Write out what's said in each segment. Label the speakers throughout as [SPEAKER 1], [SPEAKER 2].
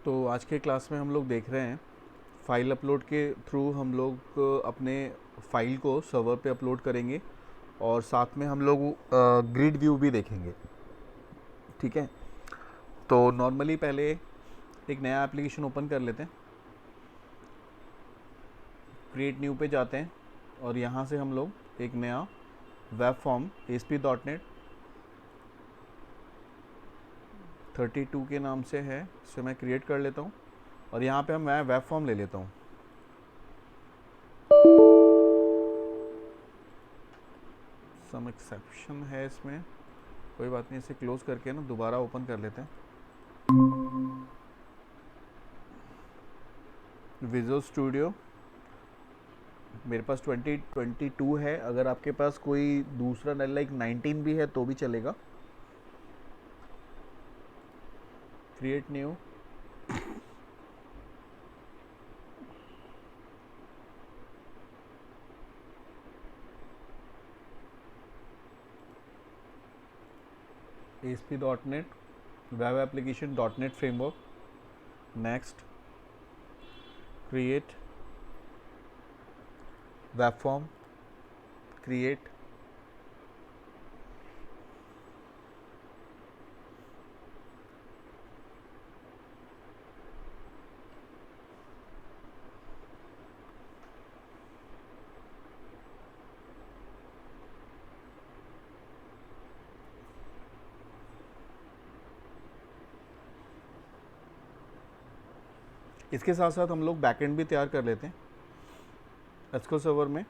[SPEAKER 1] तो आज के क्लास में हम लोग देख रहे हैं फाइल अपलोड के थ्रू हम लोग अपने फाइल को सर्वर पे अपलोड करेंगे और साथ में हम लोग ग्रिड व्यू भी देखेंगे। ठीक है, तो नॉर्मली पहले एक नया एप्लीकेशन ओपन कर लेते हैं, क्रिएट न्यू पे जाते हैं और यहाँ से हम लोग एक नया वेब फॉर्म ASP.NET 32 के नाम से है, इसे मैं क्रिएट कर लेता हूँ और यहाँ पे मैं वेब फॉर्म ले लेता हूँ। सम एक्सेप्शन है इसमें, कोई बात नहीं, इसे क्लोज करके ना दोबारा ओपन कर लेते हैं। विजुअल स्टूडियो मेरे पास 2022 है, अगर आपके पास कोई दूसरा लाइक 19 भी है तो भी चलेगा। Create new, ASP.NET web application .NET framework, next, create web form, create, इसके साथ साथ हम लोग बैकएंड भी तैयार कर लेते हैं। एसक्यूएल सर्वर में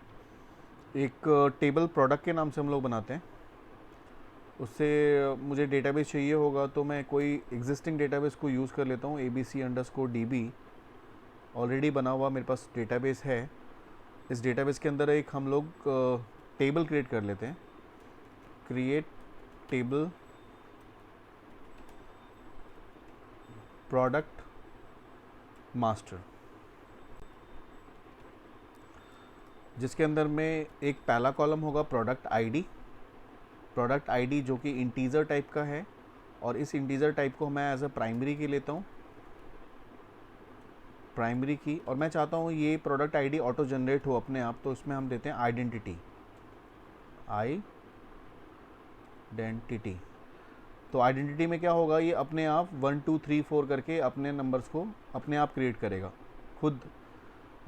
[SPEAKER 1] एक टेबल प्रोडक्ट के नाम से हम लोग बनाते हैं, उससे मुझे डेटाबेस चाहिए होगा तो मैं कोई एग्जिस्टिंग डेटाबेस को यूज़ कर लेता हूँ। ABC_DB ऑलरेडी बना हुआ मेरे पास डेटाबेस है। इस डेटाबेस के अंदर एक हम लोग टेबल क्रिएट कर लेते हैं। क्रिएट टेबल प्रोडक्ट मास्टर, जिसके अंदर में एक पहला कॉलम होगा प्रोडक्ट आईडी जो कि इंटीजर टाइप का है और इस इंटीजर टाइप को मैं एज अ प्राइमरी की लेता हूँ, प्राइमरी की, और मैं चाहता हूँ ये प्रोडक्ट आईडी ऑटो जनरेट हो अपने आप, तो इसमें हम देते हैं आइडेंटिटी। तो आइडेंटिटी में क्या होगा, ये अपने आप 1 2 3 4 करके अपने नंबर्स को अपने आप क्रिएट करेगा खुद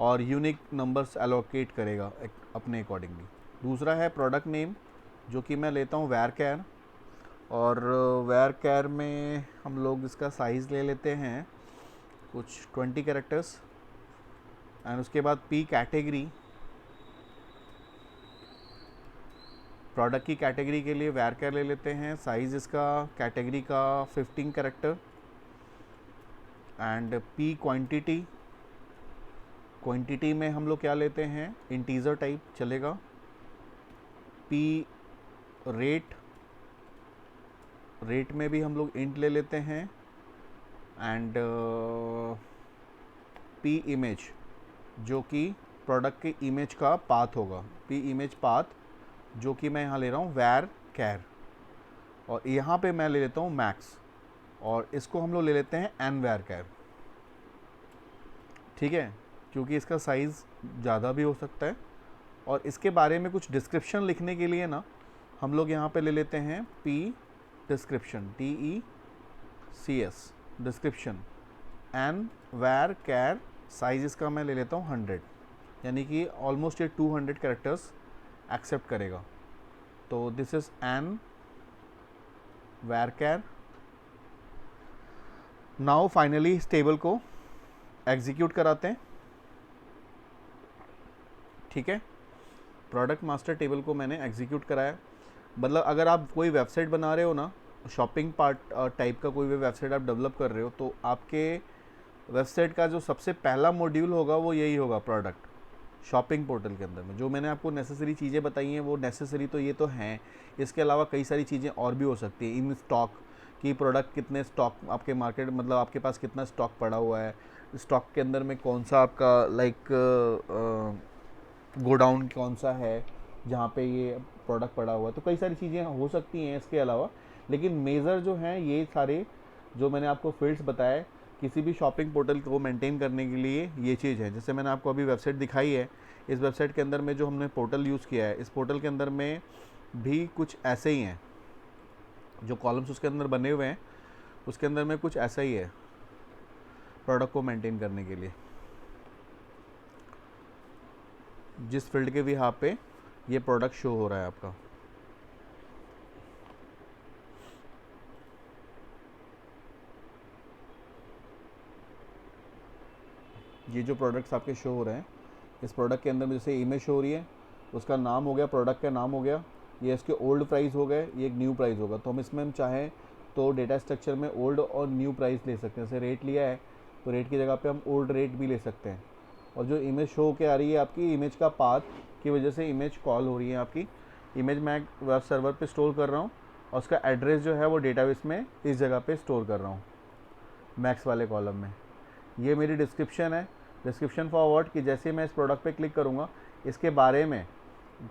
[SPEAKER 1] और यूनिक नंबर्स एलोकेट करेगा अपने अकॉर्डिंगली। दूसरा है प्रोडक्ट नेम, जो कि मैं लेता हूँ varchar, और varchar में हम लोग इसका साइज़ ले लेते हैं कुछ 20 कैरेक्टर्स। एंड उसके बाद P कैटेगरी, प्रोडक्ट की कैटेगरी के लिए varchar ले लेते हैं, साइज़ इसका कैटेगरी का 15 कैरेक्टर। एंड P क्वांटिटी में हम लोग क्या लेते हैं, इंटीजर टाइप चलेगा। P रेट में भी हम लोग इंट ले लेते हैं। एंड P इमेज, जो कि प्रोडक्ट के इमेज का पाथ होगा, P इमेज पाथ, जो कि मैं यहाँ ले रहा हूँ varchar, और यहाँ पे मैं ले लेता हूँ मैक्स, और इसको हम लोग ले लेते हैं nvarchar। ठीक है, क्योंकि इसका साइज़ ज़्यादा भी हो सकता है और इसके बारे में कुछ डिस्क्रिप्शन लिखने के लिए ना हम लोग यहाँ पे ले लेते हैं P description, DECS description, nvarchar, size इसका मैं ले लेता हूँ 100, यानी कि ऑलमोस्ट ये 200 कैरेक्टर्स एक्सेप्ट करेगा। तो this is nvarchar। Now finally इस टेबल को एग्जीक्यूट कराते हैं। ठीक है, प्रोडक्ट मास्टर टेबल को मैंने एग्जीक्यूट कराया। मतलब अगर आप कोई वेबसाइट बना रहे हो ना, शॉपिंग पार्ट टाइप का कोई भी वेबसाइट आप डेवलप कर रहे हो, तो आपके वेबसाइट का जो सबसे पहला मॉड्यूल होगा वो यही होगा, प्रोडक्ट शॉपिंग पोर्टल के अंदर में। जो मैंने आपको नेसेसरी चीज़ें बताई हैं वो नेसेसरी तो ये तो हैं, इसके अलावा कई सारी चीज़ें और भी हो सकती हैं। इन स्टॉक की प्रोडक्ट कितने स्टॉक आपके मार्केट, मतलब आपके पास कितना स्टॉक पड़ा हुआ है, स्टॉक के अंदर में कौन सा आपका लाइक गोडाउन कौन सा है जहाँ पे ये प्रोडक्ट पड़ा हुआ है, तो कई सारी चीज़ें हो सकती हैं इसके अलावा। लेकिन मेजर जो हैं ये सारे जो मैंने आपको फील्ड्स बताए किसी भी शॉपिंग पोर्टल को मेंटेन करने के लिए ये चीज़ है। जैसे मैंने आपको अभी वेबसाइट दिखाई है, इस वेबसाइट के अंदर में जो हमने पोर्टल यूज़ किया है, इस पोर्टल के अंदर में भी कुछ ऐसे ही हैं, जो कॉलम्स उसके अंदर बने हुए हैं उसके अंदर में कुछ ऐसा ही है प्रोडक्ट को मेंटेन करने के लिए। जिस फील्ड के भी यहाँ पे ये प्रोडक्ट शो हो रहा है आपका, ये जो प्रोडक्ट्स आपके शो हो रहे हैं, इस प्रोडक्ट के अंदर में जैसे इमेज शो हो रही है, उसका नाम हो गया, प्रोडक्ट का नाम हो गया, ये इसके ओल्ड प्राइस हो गए, ये एक न्यू प्राइस होगा। तो हम इसमें हम चाहें तो डेटा स्ट्रक्चर में ओल्ड और न्यू प्राइस ले सकते हैं। जैसे रेट लिया है तो रेट की जगह पे हम ओल्ड रेट भी ले सकते हैं। और जो इमेज शो के आ रही है आपकी, इमेज का पाथ की वजह से इमेज कॉल हो रही है आपकी। इमेज मैं वेब सर्वर पे स्टोर कर रहा हूँ और उसका एड्रेस जो है वो डेटाबेस में इस जगह पे स्टोर कर रहा हूँ, मैक्स वाले कॉलम में। ये मेरी डिस्क्रिप्शन है, डिस्क्रिप्शन फॉर व्हाट, कि जैसे मैं इस प्रोडक्ट पे क्लिक करूँगा, इसके बारे में,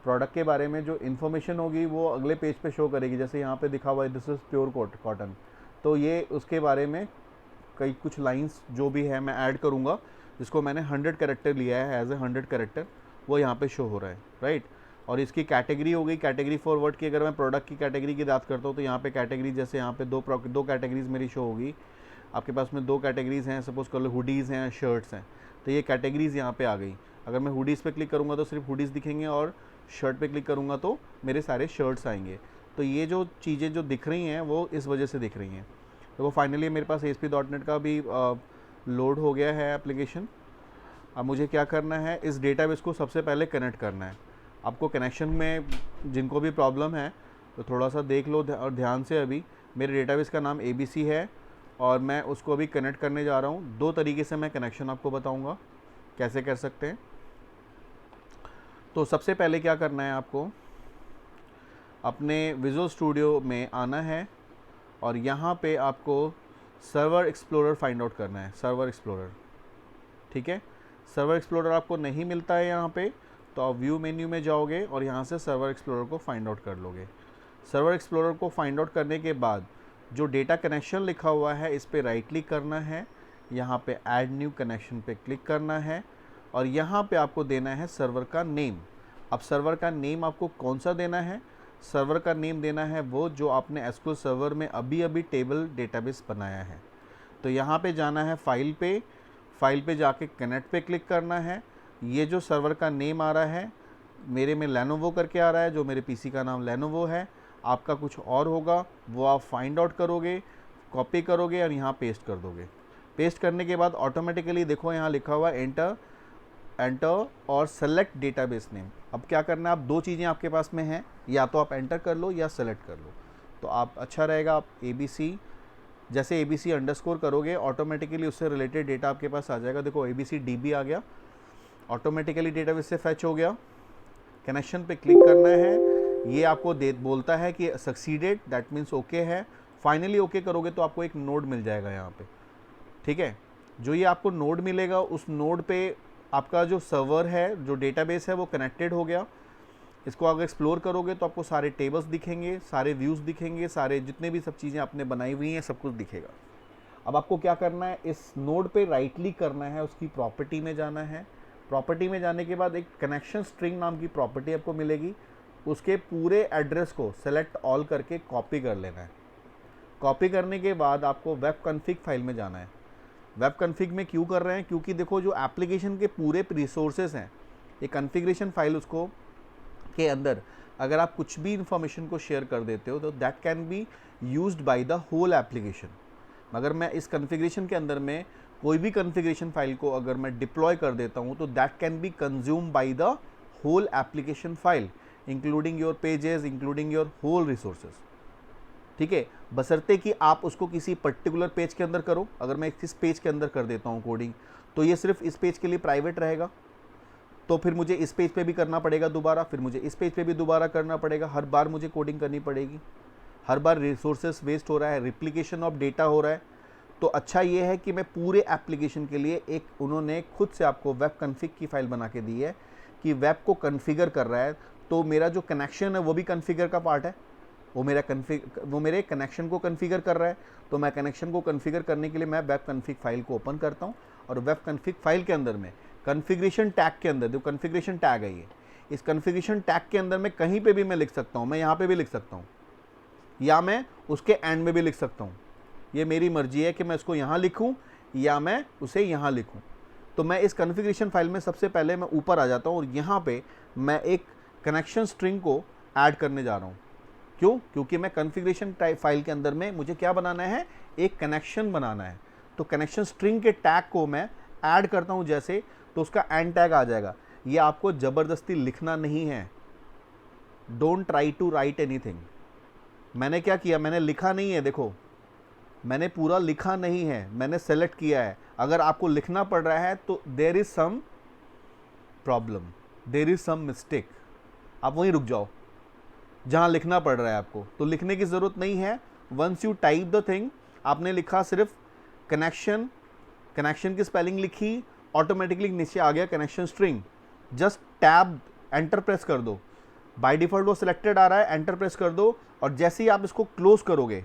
[SPEAKER 1] प्रोडक्ट के बारे में जो इन्फॉर्मेशन होगी वो अगले पेज पे शो करेगी। जैसे यहाँ पे दिखा हुआ है दिस इज़ प्योर कॉटन, तो ये उसके बारे में कई कुछ लाइंस जो भी है मैं ऐड करूँगा, जिसको मैंने 100 कैरेक्टर लिया है एज ए 100 कैरेक्टर, वो यहाँ पे शो हो रहा है, राइट। और इसकी कैटेगरी हो गई, कैटेगरी फॉरवर्ड की अगर मैं प्रोडक्ट की कैटेगरी की बात करता हूँ तो यहाँ पे कैटेगरी, जैसे यहाँ पे दो कैटेगरीज मेरी शो होगी। आपके पास में 2 कैटेगरीज हैं, सपोज कर लो हुडीज़ हैं, शर्ट्स हैं, तो ये कैटेगरीज यहाँ पे आ गई। अगर मैं हुडीज़ पे क्लिक करूँगा तो सिर्फ हुडीज़ दिखेंगे, और शर्ट पे क्लिक करूँगा तो मेरे सारे शर्ट्स आएंगे। तो ये जो चीज़ें जो दिख रही हैं वो इस वजह से दिख रही हैं। तो वो फाइनली मेरे पास ASP.NET का भी लोड हो गया है एप्लीकेशन। अब मुझे क्या करना है, इस डेटाबेस को सबसे पहले कनेक्ट करना है। आपको कनेक्शन में जिनको भी प्रॉब्लम है तो थोड़ा सा देख लो और ध्यान से। अभी मेरे डेटाबेस का नाम ABC है और मैं उसको अभी कनेक्ट करने जा रहा हूँ। 2 तरीके से मैं कनेक्शन आपको बताऊँगा कैसे कर सकते हैं। तो सबसे पहले क्या करना है, आपको अपने विजुअल स्टूडियो में आना है और यहाँ पे आपको सर्वर एक्सप्लोरर फाइंड आउट करना है, सर्वर एक्सप्लोरर, ठीक है। सर्वर एक्सप्लोरर आपको नहीं मिलता है यहाँ पे, तो आप व्यू मेन्यू में जाओगे और यहाँ से सर्वर एक्सप्लोरर को फाइंड आउट कर लोगे। सर्वर एक्सप्लोरर को फाइंड आउट करने के बाद जो डेटा कनेक्शन लिखा हुआ है इस पर राइट क्लिक करना है, यहाँ पे ऐड न्यू कनेक्शन पे क्लिक करना है और यहाँ पे आपको देना है सर्वर का नेम। अब सर्वर का नेम आपको कौन सा देना है, सर्वर का नेम देना है वो जो आपने SQL सर्वर में अभी अभी टेबल डेटाबेस बनाया है। तो यहाँ पे जाना है फाइल पे जाके कनेक्ट पे क्लिक करना है। ये जो सर्वर का नेम आ रहा है मेरे में लेनोवो करके आ रहा है, जो मेरे PC का नाम लेनोवो है। आपका कुछ और होगा वो आप फाइंड आउट करोगे, कॉपी करोगे और यहाँ पेस्ट कर दोगे। पेस्ट करने के बाद ऑटोमेटिकली देखो यहाँ लिखा हुआ एंटर और सेलेक्ट डेटाबेस नेम। अब क्या करना है, आप 2 चीज़ें आपके पास में हैं, या तो आप एंटर कर लो या सेलेक्ट कर लो। तो आप अच्छा रहेगा आप ABC, जैसे ABC अंडरस्कोर करोगे ऑटोमेटिकली उससे रिलेटेड डेटा आपके पास आ जाएगा। देखो ABC DB आ गया, ऑटोमेटिकली डेटाबेस से फैच हो गया। कनेक्शन पे क्लिक करना है, ये आपको बोलता है कि सक्सीडेड, दैट मीन्स ओके है। फाइनली ओके करोगे तो आपको एक नोड मिल जाएगा यहाँ पे, ठीक है। जो ये आपको नोड मिलेगा उस नोड पे आपका जो सर्वर है, जो डेटाबेस है वो कनेक्टेड हो गया। इसको अगर एक्सप्लोर करोगे तो आपको सारे टेबल्स दिखेंगे, सारे व्यूज़ दिखेंगे, सारे जितने भी सब चीज़ें आपने बनाई हुई हैं सब कुछ दिखेगा। अब आपको क्या करना है, इस नोड पे राइट क्लिक करना है, उसकी प्रॉपर्टी में जाना है। प्रॉपर्टी में जाने के बाद एक कनेक्शन स्ट्रिंग नाम की प्रॉपर्टी आपको मिलेगी, उसके पूरे एड्रेस को सेलेक्ट ऑल करके कॉपी कर लेना है। कॉपी करने के बाद आपको वेब कॉन्फ़िग फाइल में जाना है। वेब कॉन्फ़िग में क्यों कर रहे हैं, क्योंकि देखो जो एप्लीकेशन के पूरे रिसोर्सेज हैं, ये कॉन्फ़िगरेशन फाइल उसको के अंदर अगर आप कुछ भी इंफॉर्मेशन को शेयर कर देते हो तो that can be used by the whole application. मगर मैं इस कॉन्फ़िगरेशन के अंदर में कोई भी कॉन्फ़िगरेशन फाइल को अगर मैं डिप्लॉय कर देता हूँ तो that can be consume by the whole application file, including your pages, including your whole resources, ठीक है। बशर्ते कि आप उसको किसी पर्टिकुलर पेज के अंदर करो। अगर मैं इस पेज के अंदर कर देता हूँ कोडिंग तो ये सिर्फ इस पेज के लिए प्राइवेट रहेगा, तो फिर मुझे इस पेज पे भी करना पड़ेगा दोबारा, फिर मुझे इस पेज पे भी दोबारा करना पड़ेगा, हर बार मुझे कोडिंग करनी पड़ेगी, हर बार रिसोर्सेस वेस्ट हो रहा है, रिप्लिकेशन ऑफ डेटा हो रहा है। तो अच्छा ये है कि मैं पूरे एप्लीकेशन के लिए एक उन्होंने खुद से आपको वेब कॉन्फ़िग की फाइल बना के दी है कि वेब को कॉन्फ़िगर कर रहा है, तो मेरा जो कनेक्शन है वो भी कॉन्फ़िगर का पार्ट है। वो मेरे कनेक्शन को कॉन्फ़िगर कर रहा है। तो मैं कनेक्शन को कॉन्फ़िगर करने के लिए मैं वेब कॉन्फ़िग फाइल को ओपन करता हूँ, और वेब कॉन्फ़िग फाइल के अंदर में कॉन्फ़िगरेशन टैग के अंदर, जो कॉन्फ़िगरेशन टैग है ये, इस कॉन्फ़िगरेशन टैग के अंदर में कहीं पे भी मैं लिख सकता हूँ। मैं यहाँ पे भी लिख सकता हूँ, या मैं उसके एंड में भी लिख सकता हूँ। ये मेरी मर्जी है कि मैं इसको यहाँ लिखूँ या मैं उसे यहाँ लिखूँ। तो मैं इस कॉन्फ़िगरेशन फाइल में सबसे पहले मैं ऊपर आ जाता हूँ, और यहाँ पे मैं एक कनेक्शन स्ट्रिंग को ऐड करने जा रहा हूँ। क्यों? क्योंकि मैं कॉन्फ़िगरेशन फाइल के अंदर में मुझे क्या बनाना है, एक कनेक्शन बनाना है। तो कनेक्शन स्ट्रिंग के टैग को मैं ऐड करता हूँ जैसे, तो उसका एंड टैग आ जाएगा। ये आपको ज़बरदस्ती लिखना नहीं है। Don't try to write anything. मैंने क्या किया, मैंने लिखा नहीं है, देखो मैंने पूरा लिखा नहीं है, मैंने सेलेक्ट किया है। अगर आपको लिखना पड़ रहा है तो there is some problem, there is some mistake. आप वहीं रुक जाओ जहां लिखना पड़ रहा है आपको, तो लिखने की ज़रूरत नहीं है। Once you type the thing, आपने लिखा सिर्फ कनेक्शन, कनेक्शन की स्पेलिंग लिखी, ऑटोमेटिकली नीचे आ गया connection string. Just tab enter press कर दो, बाय डिफॉल्ट वो सिलेक्टेड आ रहा है, एंटर प्रेस कर दो, और जैसे ही आप इसको क्लोज करोगे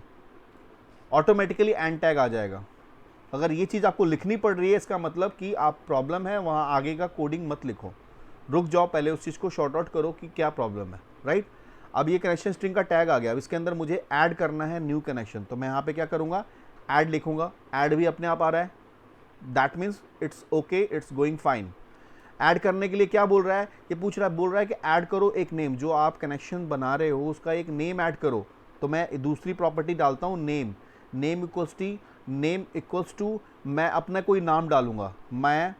[SPEAKER 1] ऑटोमेटिकली एंड टैग आ जाएगा। अगर ये चीज़ आपको लिखनी पड़ रही है, इसका मतलब कि आप प्रॉब्लम है, वहाँ आगे का कोडिंग मत लिखो, रुक जाओ, पहले उस चीज़ को शॉर्ट आउट करो कि क्या प्रॉब्लम है, राइट। अब ये कनेक्शन स्ट्रिंग का टैग आ गया, अब इसके अंदर मुझे ऐड करना है न्यू कनेक्शन। तो मैं यहाँ पे क्या करूँगा, ऐड लिखूँगा, ऐड भी अपने आप आ रहा है, that means it's okay, it's going fine. Add करने के लिए क्या बोल रहा है, ये पूछ रहा है, बोल रहा है कि ऐड करो एक नेम, जो आप कनेक्शन बना रहे हो उसका एक नेम ऐड करो। तो मैं दूसरी प्रॉपर्टी डालता हूँ नेम, नेम इक्वल्स टू मैं अपना कोई नाम डालूंगा, मैं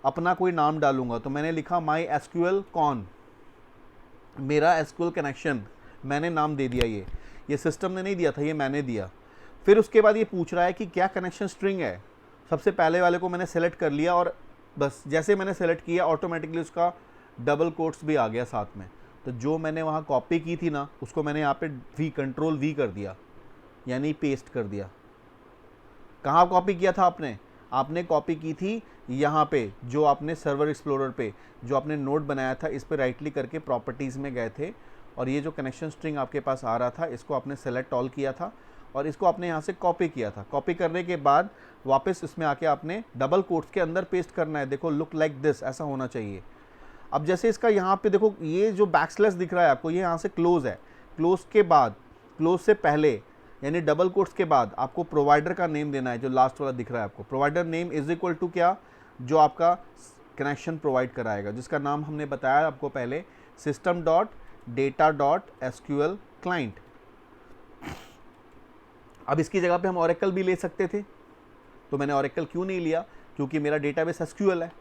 [SPEAKER 1] अपना कोई नाम डालूंगा। तो मैंने लिखा माई एसक्यूएल कॉन, मेरा एसक्यूएल कनेक्शन, मैंने नाम दे दिया। ये सिस्टम ने नहीं दिया था, ये मैंने दिया। फिर उसके बाद ये पूछ रहा है कि क्या कनेक्शन स्ट्रिंग है। सबसे पहले वाले को मैंने सेलेक्ट कर लिया, और बस जैसे मैंने सेलेक्ट किया ऑटोमेटिकली उसका डबल कोट्स भी आ गया साथ में। तो जो मैंने वहाँ कॉपी की थी ना, उसको मैंने यहाँ पे कंट्रोल वी कर दिया, यानी पेस्ट कर दिया। कहाँ कॉपी किया था आपने? आपने कॉपी की थी यहाँ पे, जो आपने सर्वर एक्सप्लोरर पे जो आपने नोड बनाया था, इस पर राइट क्लिक करके प्रॉपर्टीज़ में गए थे, और ये जो कनेक्शन स्ट्रिंग आपके पास आ रहा था, इसको आपने सेलेक्ट ऑल किया था, और इसको आपने यहाँ से कॉपी किया था। कॉपी करने के बाद वापस इसमें आके आपने डबल कोट्स के अंदर पेस्ट करना है। देखो लुक लाइक दिस, ऐसा होना चाहिए। अब जैसे इसका यहाँ पे देखो, ये जो बैकस्लैश दिख रहा है आपको, ये यहाँ से क्लोज है, क्लोज के बाद, क्लोज से पहले यानी डबल कोट्स के बाद आपको प्रोवाइडर का नेम देना है, जो लास्ट वाला दिख रहा है आपको। Provider name is equal to क्या, जो आपका कनेक्शन प्रोवाइड कराएगा, जिसका नाम हमने बताया आपको पहले, system.data.sql क्लाइंट। अब इसकी जगह पे हम ओरेकल भी ले सकते थे, तो मैंने ओरेकल क्यों नहीं लिया, क्योंकि मेरा डेटाबेस एसक्यूएल है।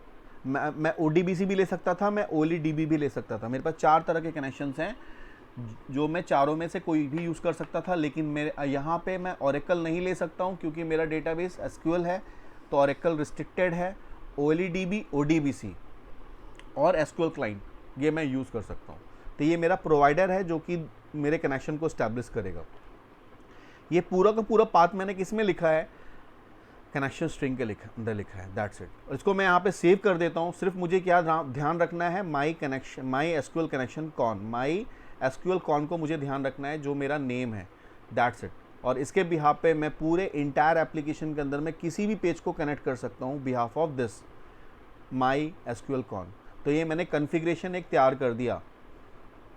[SPEAKER 1] मैं ODBC भी ले सकता था, मैं OLEDB भी ले सकता था। मेरे पास 4 तरह के कनेक्शंस हैं, जो मैं चारों में से कोई भी यूज़ कर सकता था। लेकिन मेरे यहाँ पे मैं ओरेकल नहीं ले सकता हूँ, क्योंकि मेरा डेटाबेस एसक्यूएल है, तो ओरेकल रिस्ट्रिक्टेड है। OLEDB, ODBC और एसक्यूएल क्लाइंट, ये मैं यूज़ कर सकता हूँ। तो ये मेरा प्रोवाइडर है जो कि मेरे कनेक्शन को स्टैब्लिश करेगा। ये पूरा का पूरा पाथ मैंने किस में लिखा है, कनेक्शन स्ट्रिंग के अंदर लिखा है, दैट्स इट। इसको मैं यहाँ पे सेव कर देता हूँ। सिर्फ मुझे क्या ध्यान रखना है, my SQL connection con, my SQL con को मुझे ध्यान रखना है, जो मेरा नेम है, दैट्स इट। और इसके बिहाफ पे मैं पूरे इंटायर एप्लीकेशन के अंदर में किसी भी पेज को कनेक्ट कर सकता हूँ behalf of this my SQL con. तो ये मैंने कॉन्फ़िगरेशन एक तैयार कर दिया।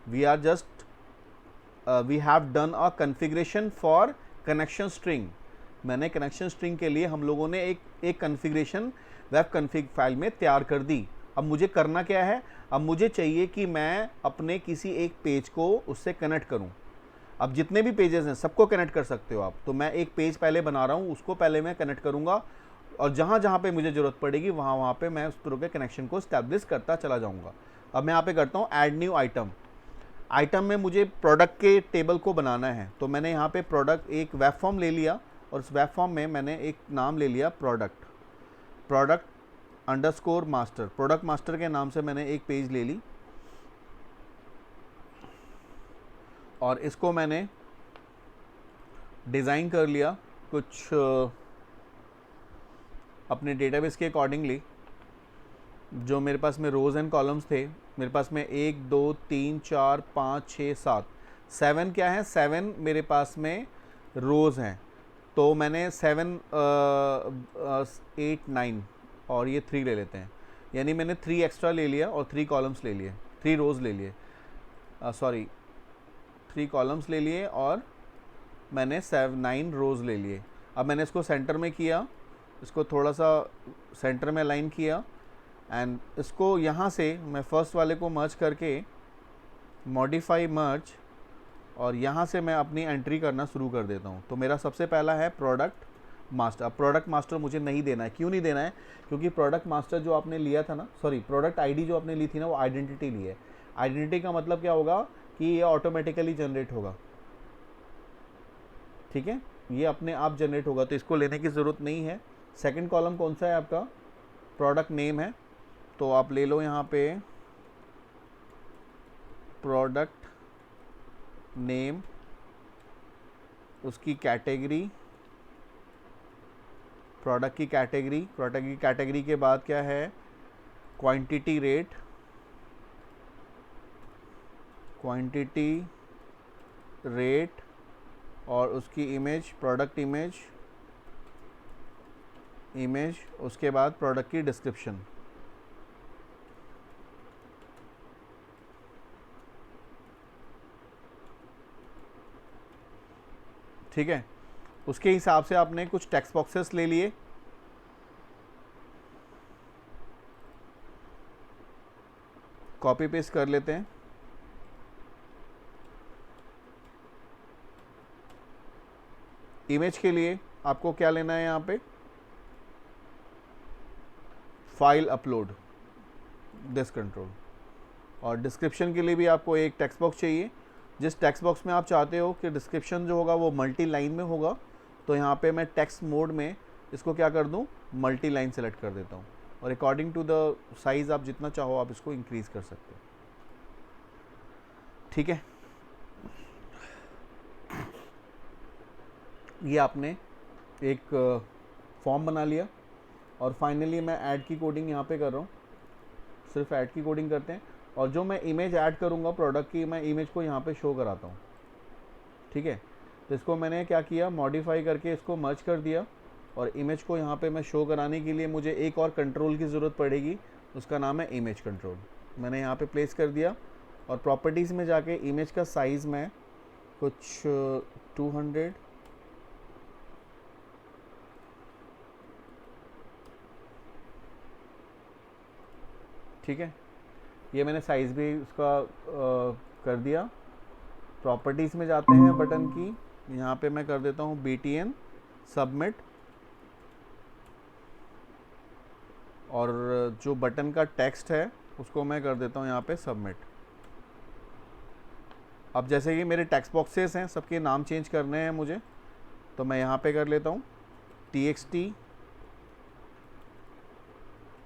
[SPEAKER 1] We have done a configuration for connection string. मैंने कनेक्शन स्ट्रिंग के लिए हम लोगों ने एक कॉन्फ़िगरेशन वेब कॉन्फ़िग फाइल में तैयार कर दी। अब मुझे करना क्या है, अब मुझे चाहिए कि मैं अपने किसी एक पेज को उससे कनेक्ट करूं। अब जितने भी पेजेस हैं सबको कनेक्ट कर सकते हो आप। तो मैं एक पेज पहले बना रहा हूं, उसको पहले मैं कनेक्ट करूंगा, और जहां जहां पे मुझे ज़रूरत पड़ेगी वहां वहां पे मैं उस तरह के कनेक्शन को स्टैब्लिश करता चला जाऊंगा। अब मैं यहाँ पे करता हूँ ऐड न्यू आइटम। आइटम में मुझे प्रोडक्ट के टेबल को बनाना है, तो मैंने यहाँ पे प्रोडक्ट एक वेब फॉर्म ले लिया, और उस वेब फॉर्म में मैंने एक नाम ले लिया product underscore master. Product master के नाम से मैंने एक पेज ले ली, और इसको मैंने डिज़ाइन कर लिया कुछ अपने डेटाबेस के अकॉर्डिंगली। जो मेरे पास में रोज़ एंड कॉलम्स थे, मेरे पास में 1 2 3 4 5 6 7 7 क्या है, 7 मेरे पास में रोज़ हैं, तो मैंने 7 8 9 और ये 3 ले लेते हैं, यानी मैंने 3 एक्स्ट्रा ले लिया और 3 कॉलम्स ले लिए, 3 रोज़ ले लिए, सॉरी 3 कॉलम्स ले लिए और मैंने 9 रोज़ ले लिए। अब मैंने इसको सेंटर में किया, इसको थोड़ा सा सेंटर में अलाइन किया एंड इसको यहाँ से मैं फर्स्ट वाले को मर्ज करके मॉडिफाई मर्ज और यहाँ से मैं अपनी एंट्री करना शुरू कर देता हूँ। तो मेरा सबसे पहला है प्रोडक्ट मास्टर। अब प्रोडक्ट मास्टर मुझे नहीं देना है, क्यों नहीं देना है, क्योंकि प्रोडक्ट मास्टर जो आपने लिया था ना, सॉरी प्रोडक्ट आईडी जो आपने ली थी ना, वो आइडेंटिटी ली है। आइडेंटिटी का मतलब क्या होगा कि ये ऑटोमेटिकली जनरेट होगा, ठीक है, ये अपने आप जनरेट होगा, तो इसको लेने की ज़रूरत नहीं है। सेकंड कॉलम कौन सा है आपका, प्रोडक्ट नेम है, तो आप ले लो यहाँ पे प्रोडक्ट नेम, उसकी कैटेगरी, प्रोडक्ट की कैटेगरी के बाद क्या है, क्वांटिटी रेट और उसकी इमेज, प्रोडक्ट इमेज, उसके बाद प्रोडक्ट की डिस्क्रिप्शन। ठीक है, उसके हिसाब से आपने कुछ टेक्स्ट बॉक्सेस ले लिए, कॉपी पेस्ट कर लेते हैं। इमेज के लिए आपको क्या लेना है, यहाँ पे फाइल अपलोड, दिस कंट्रोल। और डिस्क्रिप्शन के लिए भी आपको एक टेक्स्ट बॉक्स चाहिए, जिस टेक्स्ट बॉक्स में आप चाहते हो कि डिस्क्रिप्शन जो होगा वो मल्टी लाइन में होगा, तो यहाँ पे मैं टेक्स्ट मोड में इसको क्या कर दूँ, मल्टी लाइन सेलेक्ट कर देता हूँ, और अकॉर्डिंग टू द साइज़ आप जितना चाहो आप इसको इंक्रीज़ कर सकते हो। ठीक है, ये आपने एक फॉर्म बना लिया, और फाइनली मैं ऐड की कोडिंग यहाँ पे कर रहा हूँ, सिर्फ ऐड की कोडिंग करते हैं, और जो मैं इमेज ऐड करूँगा प्रोडक्ट की, मैं इमेज को यहाँ पे शो कराता हूँ। ठीक है, तो इसको मैंने क्या किया, मॉडिफाई करके इसको मर्ज कर दिया, और इमेज को यहाँ पे मैं शो कराने के लिए मुझे एक और कंट्रोल की ज़रूरत पड़ेगी, उसका नाम है इमेज कंट्रोल। मैंने यहाँ पे प्लेस कर दिया, और प्रॉपर्टीज़ में जाके इमेज का साइज़ मैं कुछ 200, ठीक है, ये मैंने साइज़ भी उसका कर दिया। प्रॉपर्टीज़ में जाते हैं बटन की, यहाँ पे मैं कर देता हूँ BTN सबमिट, और जो बटन का टेक्स्ट है उसको मैं कर देता हूँ यहाँ पे सबमिट। अब जैसे कि मेरे टेक्स्ट बॉक्सेस हैं, सबके नाम चेंज करने हैं मुझे, तो मैं यहाँ पे कर लेता हूँ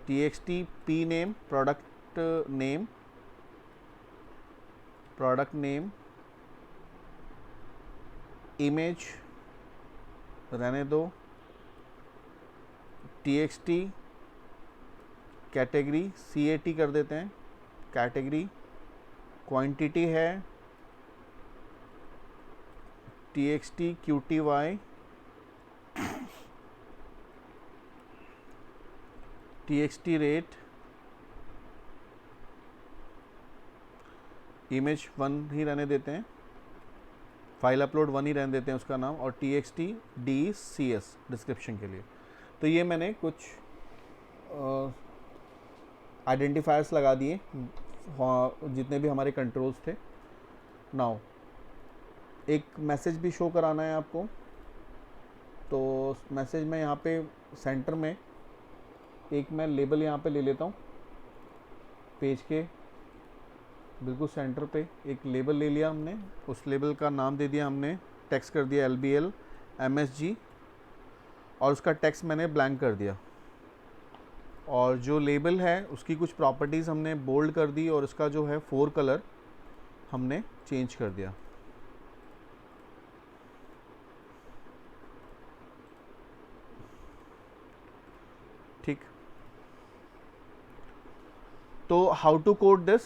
[SPEAKER 1] TXT P name, product name, image रहने दो, TXT कैटेगरी CAT कर देते हैं, कैटेगरी, क्वांटिटी है TXT QTY, TXT rate, image 1 ही रहने देते हैं, फाइल अपलोड 1 ही रहने देते हैं उसका नाम, और TXT DCS डिस्क्रिप्शन के लिए। तो ये मैंने कुछ आइडेंटिफायर्स लगा दिए, जितने भी हमारे कंट्रोल्स थे। नाउ एक मैसेज भी शो कराना है आपको, तो मैसेज में यहाँ पे सेंटर में एक मैं लेबल यहाँ पे ले लेता हूँ, पेज के बिल्कुल सेंटर पे एक लेबल ले लिया हमने, उस लेबल का नाम दे दिया हमने, टेक्स्ट कर दिया LBL MSG, और उसका टेक्स्ट मैंने ब्लैंक कर दिया, और जो लेबल है उसकी कुछ प्रॉपर्टीज़ हमने बोल्ड कर दी, और उसका जो है 4 कलर हमने चेंज कर दिया। ठीक, तो हाउ टू कोड दिस,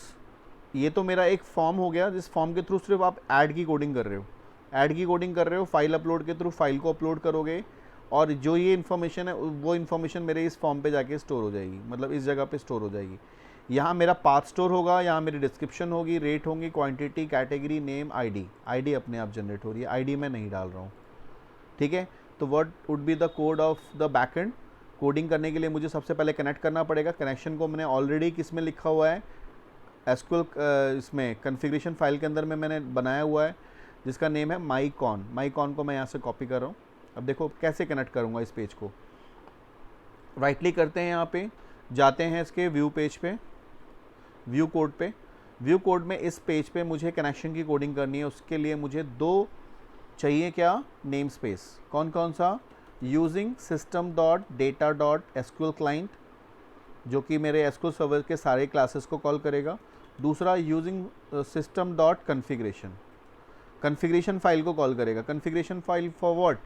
[SPEAKER 1] ये तो मेरा एक फॉर्म हो गया, जिस फॉर्म के थ्रू सिर्फ आप ऐड की कोडिंग कर रहे हो, ऐड की कोडिंग कर रहे हो, फाइल अपलोड के थ्रू फाइल को अपलोड करोगे और जो ये इन्फॉर्मेशन है वो इन्फॉर्मेशन मेरे इस फॉर्म पे जाके स्टोर हो जाएगी, मतलब इस जगह पे स्टोर हो जाएगी। यहाँ मेरा पाथ स्टोर होगा, यहाँ मेरी डिस्क्रिप्शन होगी, रेट होंगी, quantity, category, name, ID. ID अपने आप जनरेट हो रही है, आईडी मैं नहीं डाल रहा हूँ, ठीक है। तो what would be the code of the backend? Coding करने के लिए मुझे सबसे पहले कनेक्ट करना पड़ेगा। कनेक्शन को मैंने ऑलरेडी किस में लिखा हुआ है, एसक्यूएल इसमें कॉन्फ़िगरेशन फाइल के अंदर में मैंने बनाया हुआ है, जिसका नेम है माईकॉन। माईकॉन को मैं यहाँ से कॉपी कर रहा हूँ। अब देखो कैसे कनेक्ट करूँगा इस पेज को। राइट क्लिक करते हैं, यहाँ पे जाते हैं इसके व्यू पेज पे, व्यू कोड पे। व्यू कोड में इस पेज पे मुझे कनेक्शन की कोडिंग करनी है। उसके लिए मुझे दो चाहिए, क्या, नेम स्पेस। कौन कौन सा? Using system dot data dot SQL client, जो कि मेरे एसक्यूएल सर्वर के सारे क्लासेस को कॉल करेगा। दूसरा using system dot configuration, configuration file को कॉल करेगा। Configuration file for what?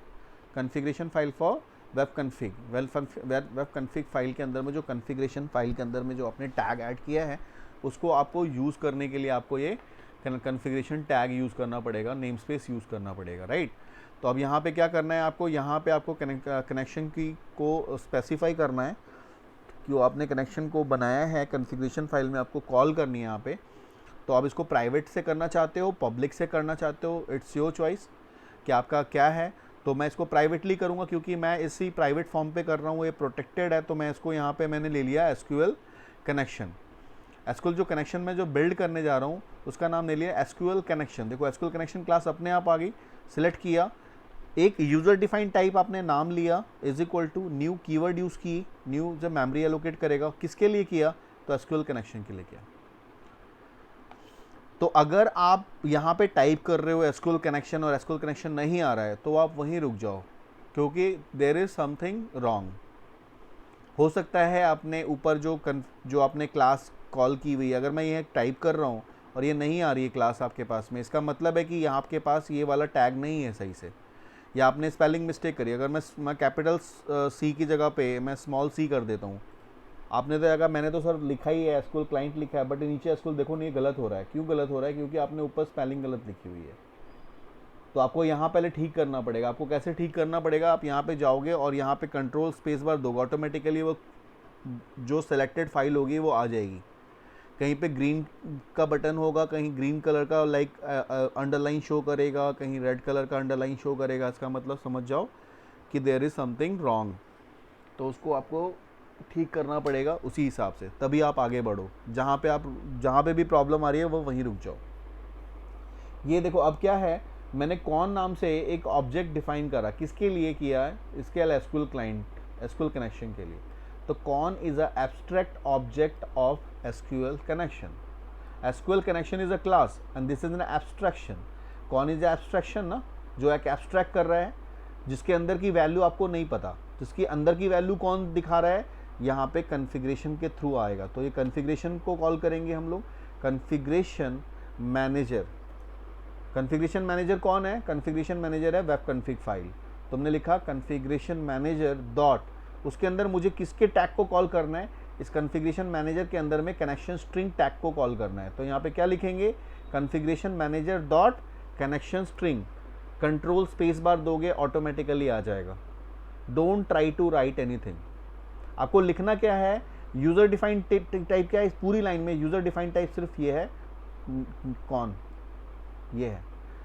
[SPEAKER 1] Configuration file for web config. Web config file के अंदर में जो कन्फिग्रेशन फाइल के अंदर में जो आपने टैग ऐड किया है, उसको आपको यूज़ करने के लिए आपको ये कन्फिग्रेशन टैग यूज़ करना पड़ेगा, नेम स्पेस यूज़ करना पड़ेगा, राइट। तो अब यहाँ पे क्या करना है आपको, यहाँ पे आपको कनेक्शन की को स्पेसिफाई करना है कि आपने कनेक्शन को बनाया है, कन्फिग्रेशन फाइल में आपको कॉल करनी है यहाँ पे। तो आप इसको प्राइवेट से करना चाहते हो, पब्लिक से करना चाहते हो, इट्स योर चॉइस कि आपका क्या है। तो मैं इसको प्राइवेटली करूँगा क्योंकि मैं इसी प्राइवेट फॉर्म पे कर रहा हूँ, ये प्रोटेक्टेड है। तो मैं इसको यहाँ पे मैंने ले लिया एसक्यूएल कनेक्शन। एसक्यूएल जो कनेक्शन में जो बिल्ड करने जा रहा हूँ उसका नाम ले लिया एसक्यूएल कनेक्शन। देखो एसक्यूएल कनेक्शन क्लास अपने आप आ गई, सिलेक्ट किया, एक यूज़र डिफाइंड टाइप आपने नाम लिया, is equal to new keyword use की, न्यू जब मेमोरी एलोकेट करेगा, किसके लिए किया? तो एसक्यूएल कनेक्शन के लिए किया। तो अगर आप यहाँ पे टाइप कर रहे हो एसक्यूएल कनेक्शन और एसक्यूएल कनेक्शन नहीं आ रहा है तो आप वहीं रुक जाओ, क्योंकि देयर इज़ समथिंग रॉन्ग। हो सकता है आपने ऊपर जो आपने क्लास कॉल की हुई, अगर मैं ये टाइप कर रहा हूँ और ये नहीं आ रही है क्लास आपके पास में, इसका मतलब है कि यहाँ आपके पास ये वाला टैग नहीं है सही से, या आपने स्पेलिंग मिस्टेक करी। अगर मैं कैपिटल सी की जगह पे मैं स्मॉल सी कर देता हूँ, आपने तो अगर मैंने तो सर लिखा ही है एसक्यूएल क्लाइंट लिखा है, बट नीचे एसक्यूएल देखो नहीं, गलत हो रहा है। क्यों गलत हो रहा है? क्योंकि आपने ऊपर स्पेलिंग गलत लिखी हुई है। तो आपको यहाँ पहले ठीक करना पड़ेगा। आपको कैसे ठीक करना पड़ेगा? आप यहाँ पे जाओगे और यहाँ पे कंट्रोल स्पेस बार दोगे, ऑटोमेटिकली वो जो सेलेक्टेड फाइल होगी वो आ जाएगी। कहीं पे ग्रीन का बटन होगा, कहीं ग्रीन कलर का लाइक अंडरलाइन शो करेगा, कहीं रेड कलर का अंडरलाइन शो करेगा। इसका मतलब समझ जाओ कि देयर इज़ समथिंग रॉन्ग। तो उसको आपको ठीक करना पड़ेगा उसी हिसाब से, तभी आप आगे बढ़ो। जहाँ पे भी प्रॉब्लम आ रही है वो वहीं रुक जाओ। ये देखो अब क्या है, मैंने कौन नाम से एक ऑब्जेक्ट डिफाइन करा, किसके लिए किया है? इसके एसक्यूएल क्लाइंट, एसक्यूएल कनेक्शन के लिए। तो कौन is a abstract object of SQL connection. SQL connection is a class and this is an abstraction. कौन इज एब्स्ट्रैक्शन ना, जो एक एब्स्ट्रैक्ट कर रहा है, जिसके अंदर की वैल्यू आपको नहीं पता, जिसकी अंदर की वैल्यू कौन दिखा रहा है, यहाँ पे कन्फिग्रेशन के थ्रू आएगा। तो ये कन्फिग्रेशन को कॉल करेंगे हम लोग, कन्फिग्रेशन मैनेजर। कन्फिग्रेशन मैनेजर कौन है? कन्फिग्रेशन मैनेजर है वेब कन्फिग फाइल। तुमने लिखा कन्फिग्रेशन मैनेजर डॉट, उसके अंदर मुझे किसके टैग को कॉल करना है? इस कन्फिग्रेशन मैनेजर के अंदर में कनेक्शन स्ट्रिंग टैग को कॉल करना है। तो यहाँ पे क्या लिखेंगे? Configuration manager dot connection string, control space bar दोगे ऑटोमेटिकली आ जाएगा। Don't try to write anything. आपको लिखना क्या है? यूज़र डिफाइंड टाइप क्या है? इस पूरी लाइन में यूज़र डिफाइंड टाइप सिर्फ ये है, कौन, ये है।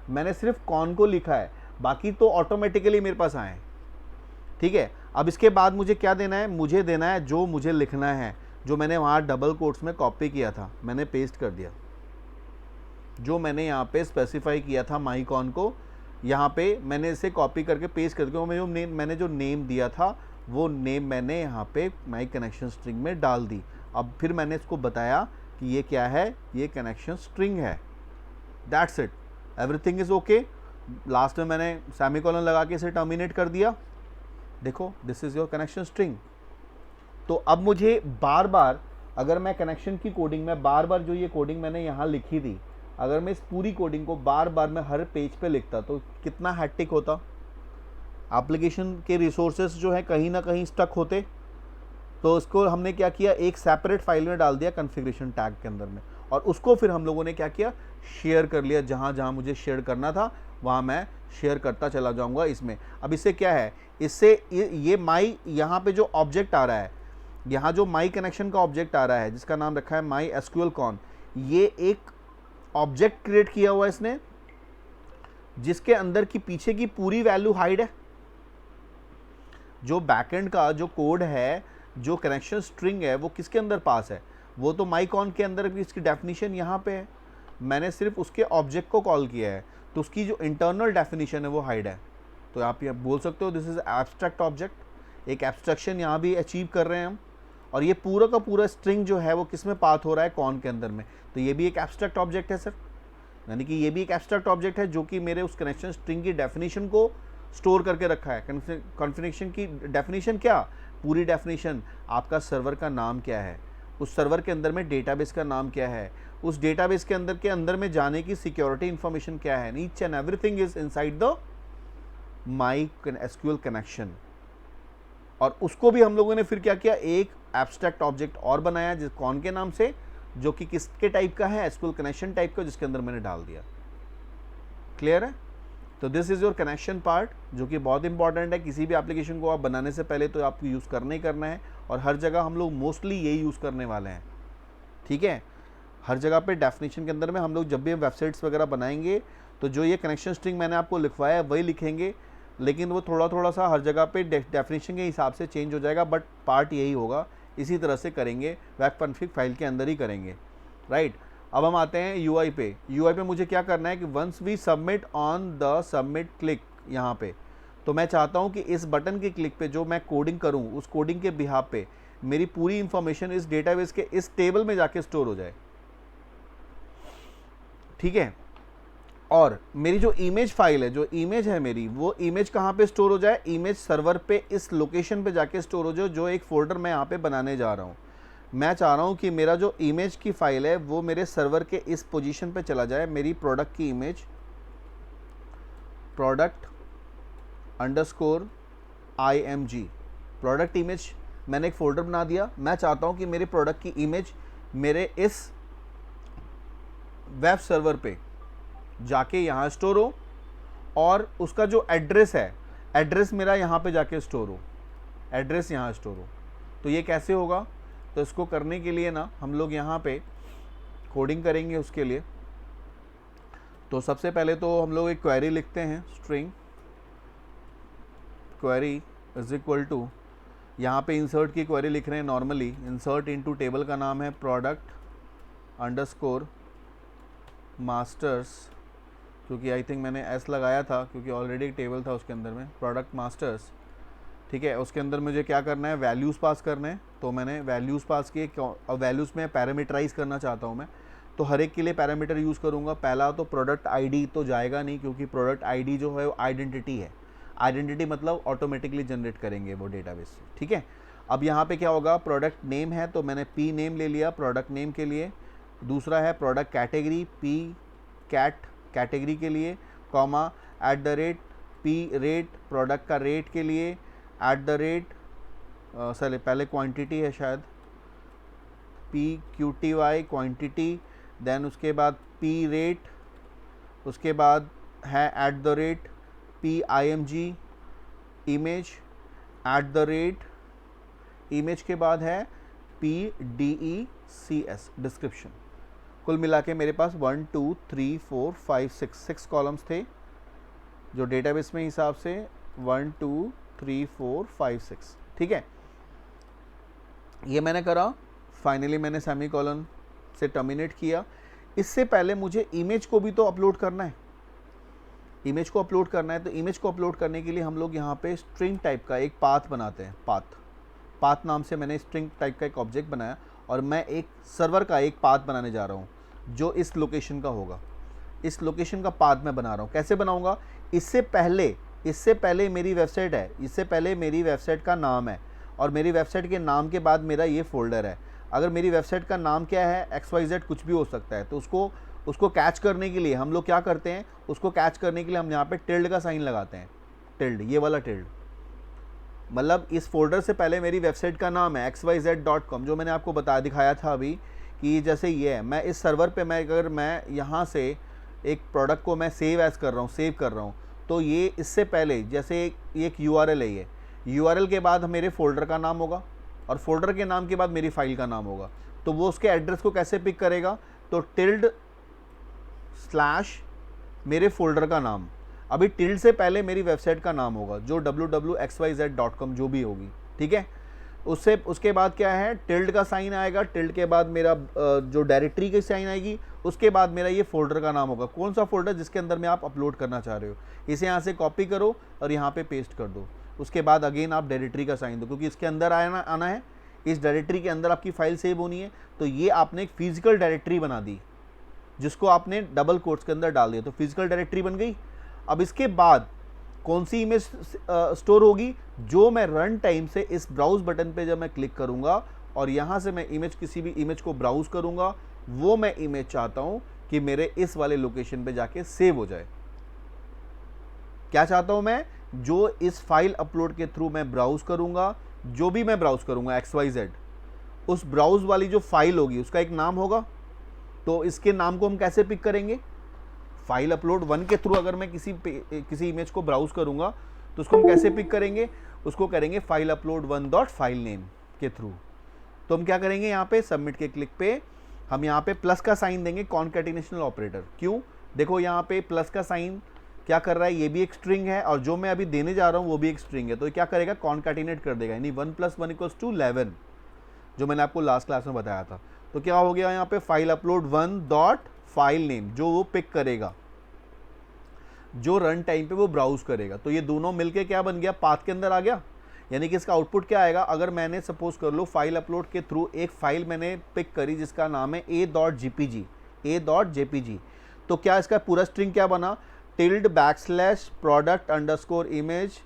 [SPEAKER 1] मैंने सिर्फ कौन को लिखा है, बाकी तो ऑटोमेटिकली मेरे पास आए, ठीक है। अब इसके बाद मुझे क्या देना है? मुझे देना है जो मुझे लिखना है, जो मैंने वहाँ डबल कोट्स में कॉपी किया था, मैंने पेस्ट कर दिया। जो मैंने यहाँ पे स्पेसिफाई किया था माईकॉन को, यहाँ पे मैंने इसे कॉपी करके पेस्ट कर दिया। मैंने जो नेम दिया था वो नेम मैंने यहाँ पे माई कनेक्शन स्ट्रिंग में डाल दी। अब फिर मैंने इसको बताया कि ये क्या है, ये कनेक्शन स्ट्रिंग है। That's it, everything is okay. Last में मैंने सेमीकोलन लगा के इसे टर्मिनेट कर दिया। देखो this is your connection string. तो अब मुझे बार बार, अगर मैं कनेक्शन की कोडिंग में बार बार जो ये कोडिंग मैंने यहाँ लिखी थी, अगर मैं इस पूरी कोडिंग को बार बार मैं हर पेज पे लिखता तो कितना हैक्टिक होता। एप्लीकेशन के रिसोर्सेज जो है कहीं ना कहीं स्टक होते। तो उसको हमने क्या किया, एक सेपरेट फाइल में डाल दिया कॉन्फ़िगरेशन टैग के अंदर में, और उसको फिर हम लोगों ने क्या किया, शेयर कर लिया। जहाँ जहाँ मुझे शेयर करना था वहाँ मैं शेयर करता चला जाऊँगा इसमें। अब इससे क्या है, इससे ये माई यहाँ पे जो ऑब्जेक्ट आ रहा है, यहाँ जो माई कनेक्शन का ऑब्जेक्ट आ रहा है जिसका नाम रखा है माई एसक्यूएल कॉन, ये एक ऑब्जेक्ट क्रिएट किया हुआ है इसने, जिसके अंदर की पीछे की पूरी वैल्यू हाइड है। जो बैकएंड का जो कोड है, जो कनेक्शन स्ट्रिंग है, वो किसके अंदर पास है, वो तो माई कॉन के अंदर भी। इसकी डेफिनेशन यहाँ पे है, मैंने सिर्फ उसके ऑब्जेक्ट को कॉल किया है, तो उसकी जो इंटरनल डेफिनेशन है वो हाइड है। तो आप ये बोल सकते हो दिस इज एब्स्ट्रैक्ट ऑब्जेक्ट। एक एब्स्ट्रैक्शन यहाँ भी अचीव कर रहे हैं हम, और ये पूरा का पूरा स्ट्रिंग जो है वो किस में पाथ हो रहा है, कॉन के अंदर में। तो ये भी एक एब्स्ट्रैक्ट ऑब्जेक्ट है सर, यानी कि ये भी एक एब्स्ट्रैक्ट ऑब्जेक्ट है जो कि मेरे उस कनेक्शन स्ट्रिंग की डेफिनेशन को स्टोर करके रखा है। कॉन्फ़िगरेशन की डेफिनेशन क्या, पूरी डेफिनेशन, आपका सर्वर का नाम क्या है, उस सर्वर के अंदर में डेटाबेस का नाम क्या है, उस डेटाबेस के अंदर में जाने की सिक्योरिटी इंफॉर्मेशन क्या है। Each and everything is inside the my SQL connection. और उसको भी हम लोगों ने फिर क्या किया, एक एब्स्ट्रैक्ट ऑब्जेक्ट और बनाया जिस कॉन के नाम से, जो कि किसके टाइप का है, एसक्यूएल कनेक्शन टाइप का, जिसके अंदर मैंने डाल दिया। क्लियर है? तो this is your connection part, जो कि बहुत इंपॉर्टेंट है। किसी भी एप्लीकेशन को आप बनाने से पहले तो आपको यूज़ करना ही करना है, और हर जगह हम लोग मोस्टली यही यूज़ करने वाले हैं। ठीक है, हर जगह पे डेफिनेशन के अंदर में हम लोग जब भी वेबसाइट्स वगैरह बनाएंगे तो जो ये कनेक्शन स्ट्रिंग मैंने आपको लिखवाया है वही लिखेंगे, लेकिन वो थोड़ा थोड़ा सा हर जगह पे डेफिनेशन के हिसाब से चेंज हो जाएगा, बट पार्ट यही होगा। इसी तरह से करेंगे, वेब कॉन्फ़िग फाइल के अंदर ही करेंगे, राइट। अब हम आते हैं यूआई पे। यूआई पे मुझे क्या करना है कि once we submit on the submit click यहाँ पे, तो मैं चाहता हूँ कि इस बटन के क्लिक पे जो मैं कोडिंग करूँ, उस कोडिंग के बिहाफ पे मेरी पूरी इंफॉर्मेशन इस डेटाबेस के इस टेबल में जाके स्टोर हो जाए। ठीक है, और मेरी जो इमेज फाइल है, जो इमेज है मेरी, वो इमेज कहाँ पे स्टोर हो जाए, इमेज सर्वर पे इस लोकेशन पे जाके स्टोर हो जाए, जो एक फ़ोल्डर मैं यहाँ पे बनाने जा रहा हूँ। मैं चाह रहा हूँ कि मेरा जो इमेज की फ़ाइल है वो मेरे सर्वर के इस पोजीशन पे चला जाए। मेरी प्रोडक्ट की image, product underscore IMG, product image मैंने एक फ़ोल्डर बना दिया। मैं चाहता हूँ कि मेरे प्रोडक्ट की इमेज मेरे इस वेब सर्वर पे जाके यहाँ स्टोर हो, और उसका जो एड्रेस है, एड्रेस मेरा यहाँ पे जाके स्टोर हो, एड्रेस यहाँ स्टोर हो। तो ये कैसे होगा, तो इसको करने के लिए ना हम लोग यहाँ पे कोडिंग करेंगे उसके लिए। तो सबसे पहले तो हम लोग एक क्वेरी लिखते हैं, string query is equal to, यहाँ पे इंसर्ट की क्वेरी लिख रहे हैं नॉर्मली। इंसर्ट इनटू टेबल का नाम है प्रोडक्ट अंडरस्कोर मास्टर्स, क्योंकि आई थिंक मैंने एस लगाया था क्योंकि ऑलरेडी एक टेबल था उसके अंदर में, प्रोडक्ट मास्टर्स। ठीक है, उसके अंदर मुझे क्या करना है, वैल्यूज़ पास करने हैं। तो मैंने वैल्यूज़ पास किए, और वैल्यूज़ में पैरामीटराइज करना चाहता हूँ मैं, तो हर एक के लिए पैरामीटर यूज़ करूँगा। पहला तो प्रोडक्ट आईडी तो जाएगा नहीं, क्योंकि प्रोडक्ट आईडी जो है वो आइडेंटिटी है। आइडेंटिटी मतलब ऑटोमेटिकली जनरेट करेंगे वो डेटाबेस से। ठीक है, अब यहाँ पे क्या होगा, प्रोडक्ट नेम है तो मैंने पी नेम ले लिया प्रोडक्ट नेम के लिए। दूसरा है product category, P cat category के लिए, कॉमा @ पी रेट प्रोडक्ट का रेट के लिए, @ सर पहले क्वांटिटी है शायद, PQTY क्वांटिटी, देन उसके बाद पी रेट, उसके बाद है @ PIMG इमेज, @ इमेज के बाद है PDECS डिस्क्रिप्शन। कुल मिला के मेरे पास 1 2 3 4 5 6 कॉलम्स थे जो डेटाबेस में हिसाब से 1 2 3 4 5 6। ठीक है, ये मैंने करा। फाइनली मैंने सेमीकोलन से टर्मिनेट किया। इससे पहले मुझे इमेज को भी तो अपलोड करना है, इमेज को अपलोड करना है। तो इमेज को अपलोड करने के लिए हम लोग यहाँ पे स्ट्रिंग टाइप का एक पाथ बनाते हैं। पाथ नाम से मैंने स्ट्रिंग टाइप का एक ऑब्जेक्ट बनाया, और मैं एक सर्वर का एक पाथ बनाने जा रहा हूँ जो इस लोकेशन का होगा। इस लोकेशन का पाथ मैं बना रहा हूँ। कैसे बनाऊँगा, इससे पहले मेरी वेबसाइट है, इससे पहले मेरी वेबसाइट का नाम है, और मेरी वेबसाइट के नाम के बाद मेरा ये फोल्डर है। अगर मेरी वेबसाइट का नाम क्या है, XYZ कुछ भी हो सकता है, तो उसको कैच करने के लिए हम लोग क्या करते हैं, उसको कैच करने के लिए हम यहाँ पे टिल्ड का साइन लगाते हैं। टिल्ड, ये वाला टिल्ड, मतलब इस फोल्डर से पहले मेरी वेबसाइट का नाम है xyz.com, जो मैंने आपको दिखाया था अभी कि जैसे ये है, मैं इस सर्वर पे मैं अगर मैं यहाँ से एक प्रोडक्ट को मैं सेव एज कर रहा हूँ, सेव कर रहा हूँ, तो ये इससे पहले जैसे एक URL है, ये URL के बाद मेरे फोल्डर का नाम होगा और फोल्डर के नाम के बाद मेरी फाइल का नाम होगा। तो वो उसके एड्रेस को कैसे पिक करेगा, तो टिल्ड स्लैश मेरे फोल्डर का नाम, अभी टिल्ड से पहले मेरी वेबसाइट का नाम होगा जो www.xyz.com जो भी होगी, ठीक है। उसके बाद क्या है, टिल्ड का साइन आएगा, टिल्ड के बाद मेरा जो डायरेक्टरी की साइन आएगी, उसके बाद मेरा ये फोल्डर का नाम होगा, कौन सा फोल्डर जिसके अंदर में आप अपलोड करना चाह रहे हो। इसे यहाँ से कॉपी करो और यहाँ पे पेस्ट कर दो। उसके बाद अगेन आप डायरेक्टरी का साइन दो, क्योंकि इसके अंदर आना है, इस डायरेक्टरी के अंदर आपकी फाइल सेव होनी है। तो ये आपने एक फिजिकल डायरेक्टरी बना दी जिसको आपने डबल कोट्स के अंदर डाल दिया, तो फिजिकल डायरेक्टरी बन गई। अब इसके बाद कौन सी इमेज स्टोर होगी, जो मैं रन टाइम से इस ब्राउज बटन पे जब मैं क्लिक करूंगा और यहां से मैं इमेज किसी भी इमेज को ब्राउज करूंगा, वो मैं इमेज चाहता हूं कि मेरे इस वाले लोकेशन पे जाके सेव हो जाए। क्या चाहता हूं मैं, जो इस फाइल अपलोड के थ्रू मैं ब्राउज करूंगा, जो भी मैं ब्राउज करूंगा XYZ, उस ब्राउज वाली जो फाइल होगी उसका एक नाम होगा। तो इसके नाम को हम कैसे पिक करेंगे, फाइल अपलोड 1 के थ्रू अगर मैं किसी इमेज को ब्राउज करूंगा तो उसको हम कैसे पिक करेंगे, उसको करेंगे file upload 1 dot file name के थ्रू। तो हम क्या करेंगे, यहाँ पे सबमिट के क्लिक पे हम यहाँ पे प्लस का साइन देंगे, कॉन्कैटिनेशनल ऑपरेटर। क्यों, देखो यहाँ पे प्लस का साइन क्या कर रहा है, ये भी एक स्ट्रिंग है और जो मैं अभी देने जा रहा हूँ वो भी एक स्ट्रिंग है। तो क्या करेगा, कॉन्कैटिनेट कर देगा, यानी 1 + 1 = 11, जो मैंने आपको लास्ट क्लास में बताया था। तो क्या हो गया यहाँ पे, file upload 1 dot file name, जो वो पिक करेगा, जो रन टाइम पे वो ब्राउज करेगा। तो ये दोनों मिलके क्या बन गया, पाथ के अंदर आ गया। यानी कि इसका आउटपुट क्या आएगा, अगर मैंने सपोज कर लो फाइल अपलोड के थ्रू एक फाइल मैंने पिक करी जिसका नाम है a.jpg, तो क्या इसका पूरा स्ट्रिंग क्या बना, ~product_image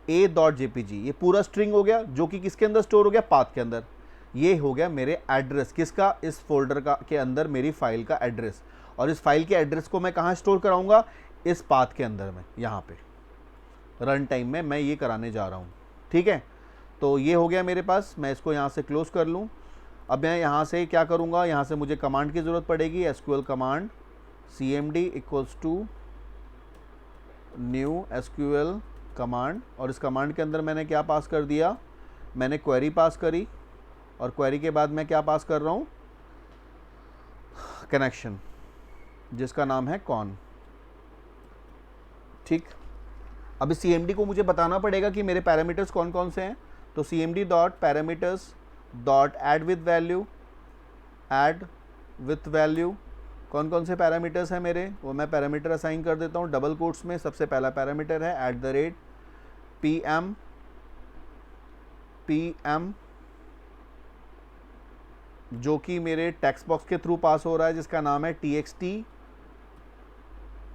[SPEAKER 1] \a.jpg, ये पूरा स्ट्रिंग हो गया, जो कि किसके अंदर स्टोर हो गया, पाथ के अंदर। ये हो गया मेरे एड्रेस किसका, इस फोल्डर का के अंदर मेरी फाइल का एड्रेस। और इस फाइल के एड्रेस को मैं कहाँ स्टोर कराऊंगा, इस पाथ के अंदर में, यहाँ पे रन टाइम में मैं ये कराने जा रहा हूँ, ठीक है। तो ये हो गया मेरे पास, मैं इसको यहाँ से क्लोज कर लूँ। अब मैं यहाँ से क्या करूँगा, यहाँ से मुझे कमांड की ज़रूरत पड़ेगी, SQL command cmd = new SQL command. और इस कमांड के अंदर मैंने क्या पास कर दिया, मैंने क्वेरी पास करी, और क्वेरी के बाद मैं क्या पास कर रहा हूँ, कनेक्शन, जिसका नाम है कॉन, ठीक। अब इस cmd को मुझे बताना पड़ेगा कि मेरे पैरामीटर्स कौन कौन से हैं। तो cmd.parameters.add with value, कौन कौन से पैरामीटर्स हैं मेरे, वो मैं पैरामीटर असाइन कर देता हूँ डबल कोट्स में। सबसे पहला पैरामीटर है @pm, जो कि मेरे टेक्स्ट बॉक्स के थ्रू पास हो रहा है, जिसका नाम है txt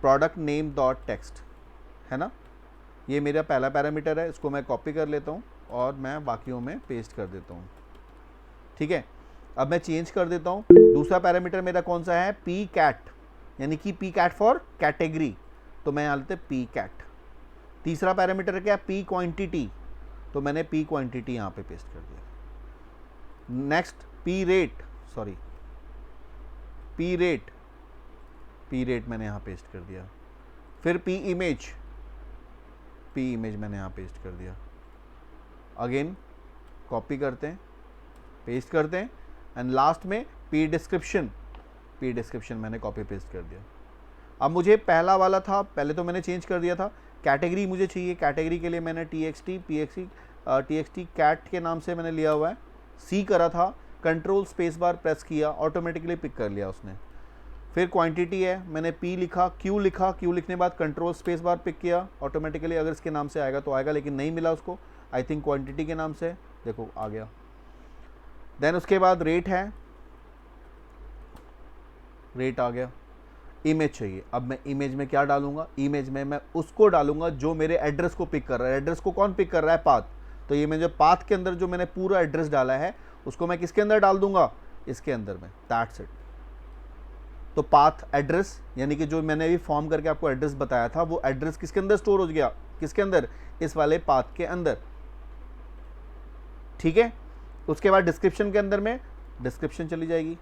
[SPEAKER 1] product name.text, है ना। ये मेरा पहला पैरामीटर है, इसको मैं कॉपी कर लेता हूँ और मैं बाकियों में पेस्ट कर देता हूँ, ठीक है। अब मैं चेंज कर देता हूँ। दूसरा पैरामीटर मेरा कौन सा है, pcat, यानी कि pcat फॉर कैटेगरी, तो मैं यहाँ लेते pcat। तीसरा पैरामीटर क्या है, pquantity, तो मैंने pquantity यहाँ पे पेस्ट कर दिया। नेक्स्ट p rate मैंने यहाँ पेस्ट कर दिया। फिर pimage मैंने यहाँ पेस्ट कर दिया। अगेन कॉपी करते हैं, पेस्ट करते हैं, एंड लास्ट में p description मैंने कॉपी पेस्ट कर दिया। अब मुझे पहला वाला था, पहले तो मैंने चेंज कर दिया था, कैटेगरी मुझे चाहिए। कैटेगरी के लिए मैंने txt cat के नाम से मैंने लिया हुआ है, C करा था, कंट्रोल स्पेस बार प्रेस किया, ऑटोमेटिकली पिक कर लिया उसने। फिर क्वांटिटी है, मैंने P लिखा, Q लिखने बाद कंट्रोल स्पेस बार पिक किया, ऑटोमेटिकली अगर इसके नाम से आएगा तो आएगा, लेकिन नहीं मिला उसको, आई थिंक क्वांटिटी के नाम से, देखो आ गया। देन उसके बाद रेट है, रेट आ गया। इमेज चाहिए, अब मैं इमेज में क्या डालूंगा, इमेज में मैं उसको डालूंगा जो मेरे एड्रेस को पिक कर रहा है। एड्रेस को कौन पिक कर रहा है, पाथ। तो ये मैं जो पाथ के अंदर जो मैंने पूरा एड्रेस डाला है उसको मैं किसके अंदर डाल दूंगा, इसके अंदर में, दैट्स इट। तो पाथ एड्रेस, यानी कि जो मैंने अभी फॉर्म करके आपको एड्रेस बताया था, वो एड्रेस किसके अंदर स्टोर हो गया, किसके अंदर, इस वाले पाथ के अंदर, ठीक है। उसके बाद डिस्क्रिप्शन के अंदर में डिस्क्रिप्शन चली जाएगी,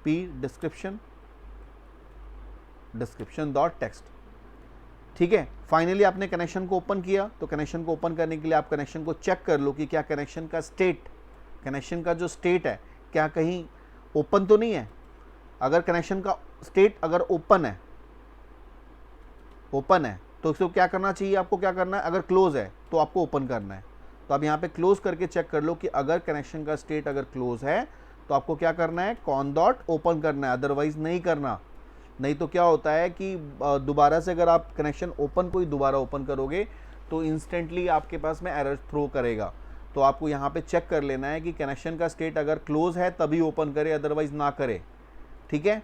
[SPEAKER 1] P description, description dot text. ठीक है, फाइनली आपने कनेक्शन को ओपन किया, तो कनेक्शन को ओपन करने के लिए आप कनेक्शन को चेक कर लो कि क्या कनेक्शन का स्टेट, कनेक्शन का जो स्टेट है क्या कहीं ओपन तो नहीं है। अगर कनेक्शन का स्टेट अगर ओपन है तो इसको क्या करना चाहिए, आपको क्या करना है, अगर क्लोज है तो आपको ओपन करना है। तो आप यहाँ पे क्लोज करके चेक कर लो कि अगर कनेक्शन का स्टेट अगर क्लोज है तो आपको क्या करना है, कॉन डॉट ओपन करना है, अदरवाइज नहीं करना। नहीं तो क्या होता है कि दोबारा से अगर आप कनेक्शन ओपन कोई दोबारा ओपन करोगे तो इंस्टेंटली आपके पास में एरर थ्रो करेगा। तो आपको यहाँ पे चेक कर लेना है कि कनेक्शन का स्टेट अगर क्लोज है तभी ओपन करे, अदरवाइज ना करे। ठीक है,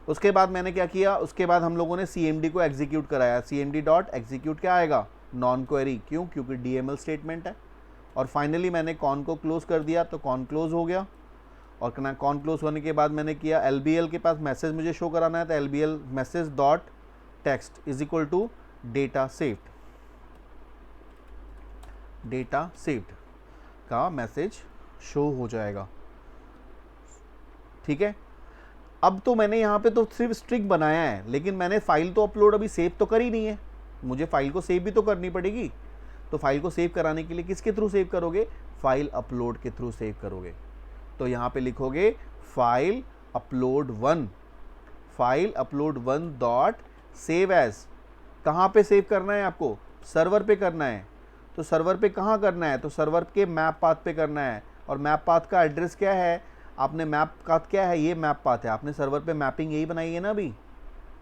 [SPEAKER 1] उसके बाद मैंने क्या किया, उसके बाद हम लोगों ने CMD को एग्जीक्यूट कराया। CMD डॉट एग्जीक्यूट क्या आएगा, नॉन क्वेरी, क्यों, क्योंकि DML स्टेटमेंट है। और फाइनली मैंने कॉन को क्लोज कर दिया, तो कॉन क्लोज हो गया। और कॉन क्लोज होने के बाद मैंने किया LBL के पास मैसेज मुझे शो कराना है, तो LBL message dot text is equal to data saved, data saved का मैसेज शो हो जाएगा। ठीक है, अब तो मैंने यहाँ पे तो सिर्फ स्ट्रिंग बनाया है, लेकिन मैंने फाइल तो अपलोड अभी सेव तो करी नहीं है, मुझे फाइल को सेव भी तो करनी पड़ेगी। तो फाइल को सेव कराने के लिए किसके थ्रू सेव करोगे, फाइल अपलोड के थ्रू सेव करोगे। तो यहाँ पे लिखोगे file upload 1, file upload 1 dot save as. कहाँ पे सेव करना है आपको, सर्वर पे करना है। तो सर्वर पे कहाँ करना है, तो सर्वर के मैप पाथ पे करना है। और मैप पाथ का एड्रेस क्या है, आपने मैप पाथ क्या है, ये मैप पाथ है। आपने सर्वर पे मैपिंग यही बनाई है ना, अभी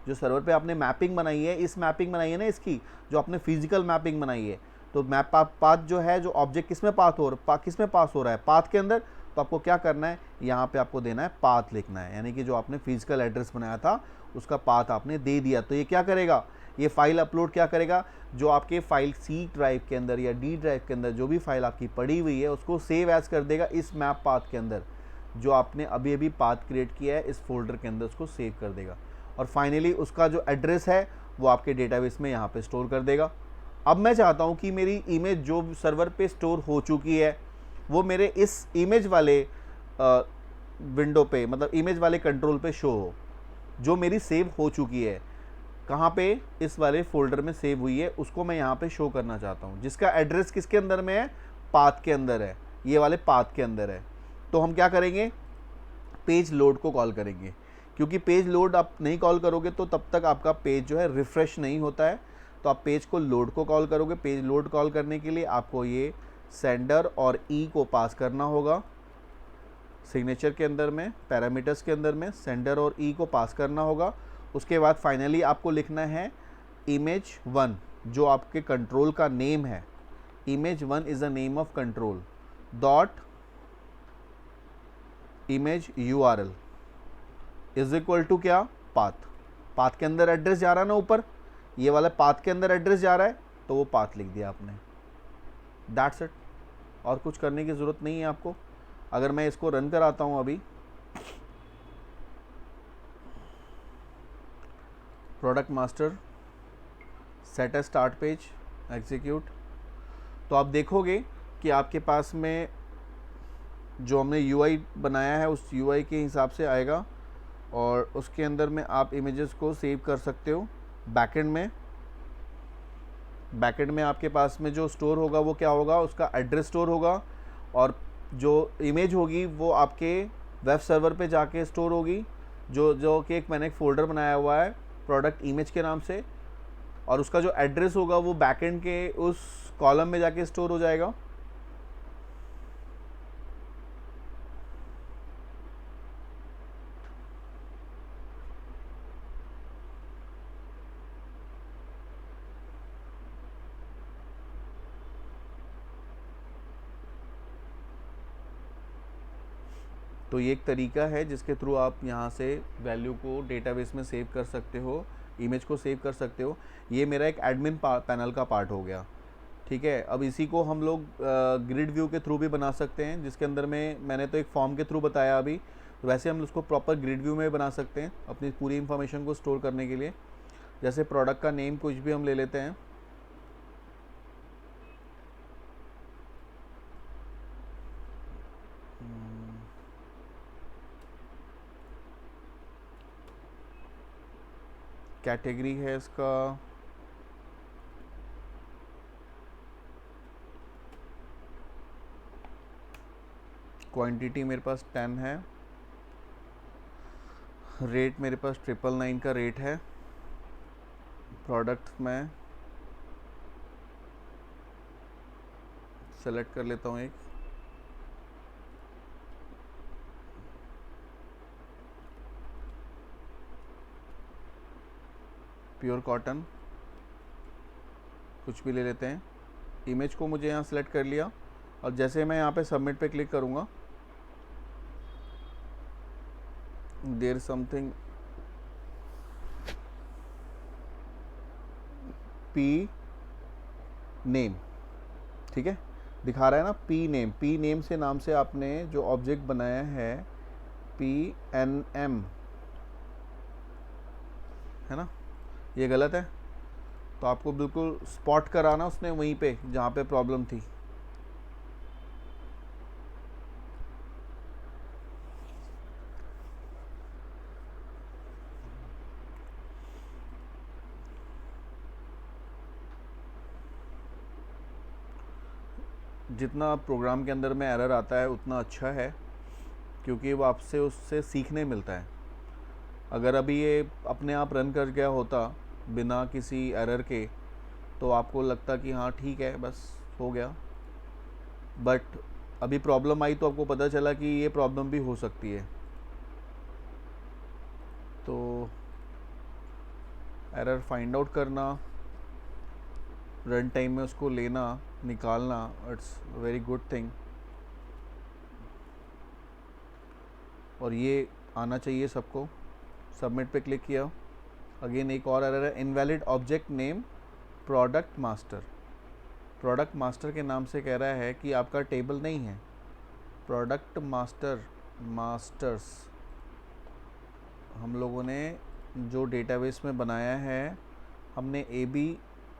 [SPEAKER 1] जो सर्वर पे आपने मैपिंग बनाई है, इस मैपिंग बनाई है ना इसकी, जो आपने फिजिकल मैपिंग बनाई है। तो मैप पाथ जो है, जो ऑब्जेक्ट किस में किस में पास हो रहा है, पाथ के अंदर। तो आपको क्या करना है, यहाँ पे आपको देना है पाथ लिखना है, यानी कि जो आपने फिजिकल एड्रेस बनाया था उसका पाथ आपने दे दिया। तो ये क्या करेगा, ये फाइल अपलोड क्या करेगा, जो आपके फाइल C ड्राइव के अंदर या D ड्राइव के अंदर जो भी फाइल आपकी पड़ी हुई है उसको सेव एज कर देगा इस मैप पाथ के अंदर। जो आपने अभी अभी पाथ क्रिएट किया है इस फोल्डर के अंदर उसको सेव कर देगा। और फाइनली उसका जो एड्रेस है वो आपके डेटाबेस में यहाँ पे स्टोर कर देगा। अब मैं चाहता हूँ कि मेरी इमेज जो सर्वर पे स्टोर हो चुकी है वो मेरे इस इमेज वाले विंडो पे, मतलब इमेज वाले कंट्रोल पे शो हो, जो मेरी सेव हो चुकी है। कहाँ पे, इस वाले फोल्डर में सेव हुई है, उसको मैं यहाँ पे शो करना चाहता हूँ, जिसका एड्रेस किसके अंदर में है, पाथ के अंदर है, ये वाले पाथ के अंदर है। तो हम क्या करेंगे, पेज लोड को कॉल करेंगे, क्योंकि पेज लोड आप नहीं कॉल करोगे तो तब तक आपका पेज जो है रिफ्रेश नहीं होता है। तो आप पेज को लोड को कॉल करोगे। पेज लोड कॉल करने के लिए आपको ये सेंडर और ई को पास करना होगा। सिग्नेचर के अंदर में, पैरामीटर्स के अंदर में सेंडर और ई को पास करना होगा। उसके बाद फाइनली आपको लिखना है image1, जो आपके कंट्रोल का नेम है। image1 is the name of control dot image URL is equal to क्या, पाथ। पाथ के अंदर एड्रेस जा रहा है ना, ऊपर ये वाला पाथ के अंदर एड्रेस जा रहा है, तो वो पाथ लिख दिया आपने। दैट्स इट, और कुछ करने की ज़रूरत नहीं है आपको। अगर मैं इसको रन कराता हूँ अभी, प्रोडक्ट मास्टर सेट ए स्टार्ट पेज एग्जीक्यूट, तो आप देखोगे कि आपके पास में जो हमने UI बनाया है उस UI के हिसाब से आएगा। और उसके अंदर में आप इमेजेस को सेव कर सकते हो। बैकएंड में आपके पास में जो स्टोर होगा वो क्या होगा, उसका एड्रेस स्टोर होगा। और जो इमेज होगी वो आपके वेब सर्वर पे जाके स्टोर होगी, जो कि मैंने एक फ़ोल्डर बनाया हुआ है प्रोडक्ट इमेज के नाम से। और उसका जो एड्रेस होगा वो बैकएंड के उस कॉलम में जाके स्टोर हो जाएगा। तो ये एक तरीका है जिसके थ्रू आप यहाँ से वैल्यू को डेटाबेस में सेव कर सकते हो, इमेज को सेव कर सकते हो। ये मेरा एक एडमिन पैनल का पार्ट हो गया। ठीक है, अब इसी को हम लोग ग्रिड व्यू के थ्रू भी बना सकते हैं, जिसके अंदर में मैंने तो एक फॉर्म के थ्रू बताया अभी, तो वैसे हम उसको प्रॉपर ग्रिड व्यू में बना सकते हैं अपनी पूरी इंफॉर्मेशन को स्टोर करने के लिए। जैसे प्रोडक्ट का नेम कुछ भी हम ले लेते हैं, कैटेगरी है इसका क्वांटिटी मेरे पास 10 है, रेट मेरे पास 999 का रेट है, प्रोडक्ट मैं सेलेक्ट कर लेता हूँ एक, प्योर कॉटन, कुछ भी ले लेते हैं। इमेज को मुझे यहाँ सेलेक्ट कर लिया और जैसे मैं यहाँ पे सबमिट पे क्लिक करूँगा, देयर समथिंग पी नेम, ठीक है, दिखा रहा है ना पी नेम। पी नेम से नाम से आपने जो ऑब्जेक्ट बनाया है PNM, है ना, ये गलत है। तो आपको बिल्कुल स्पॉट कराना उसने वहीं पे जहाँ पे प्रॉब्लम थी। जितना प्रोग्राम के अंदर में एरर आता है उतना अच्छा है, क्योंकि वो आपसे उससे सीखने मिलता है। अगर अभी ये अपने आप रन कर गया होता बिना किसी एरर के, तो आपको लगता कि हाँ ठीक है बस हो गया, बट अभी प्रॉब्लम आई तो आपको पता चला कि ये प्रॉब्लम भी हो सकती है। तो एरर फाइंड आउट करना, रन टाइम में उसको लेना निकालना, इट्स वेरी गुड थिंग। और ये आना चाहिए सबको। सबमिट पे क्लिक किया, अगेन एक और एरर है, invalid object name product master. Product master के नाम से कह रहा है कि आपका टेबल नहीं है। प्रोडक्ट मास्टर मास्टर्स हम लोगों ने जो डेटाबेस में बनाया है, हमने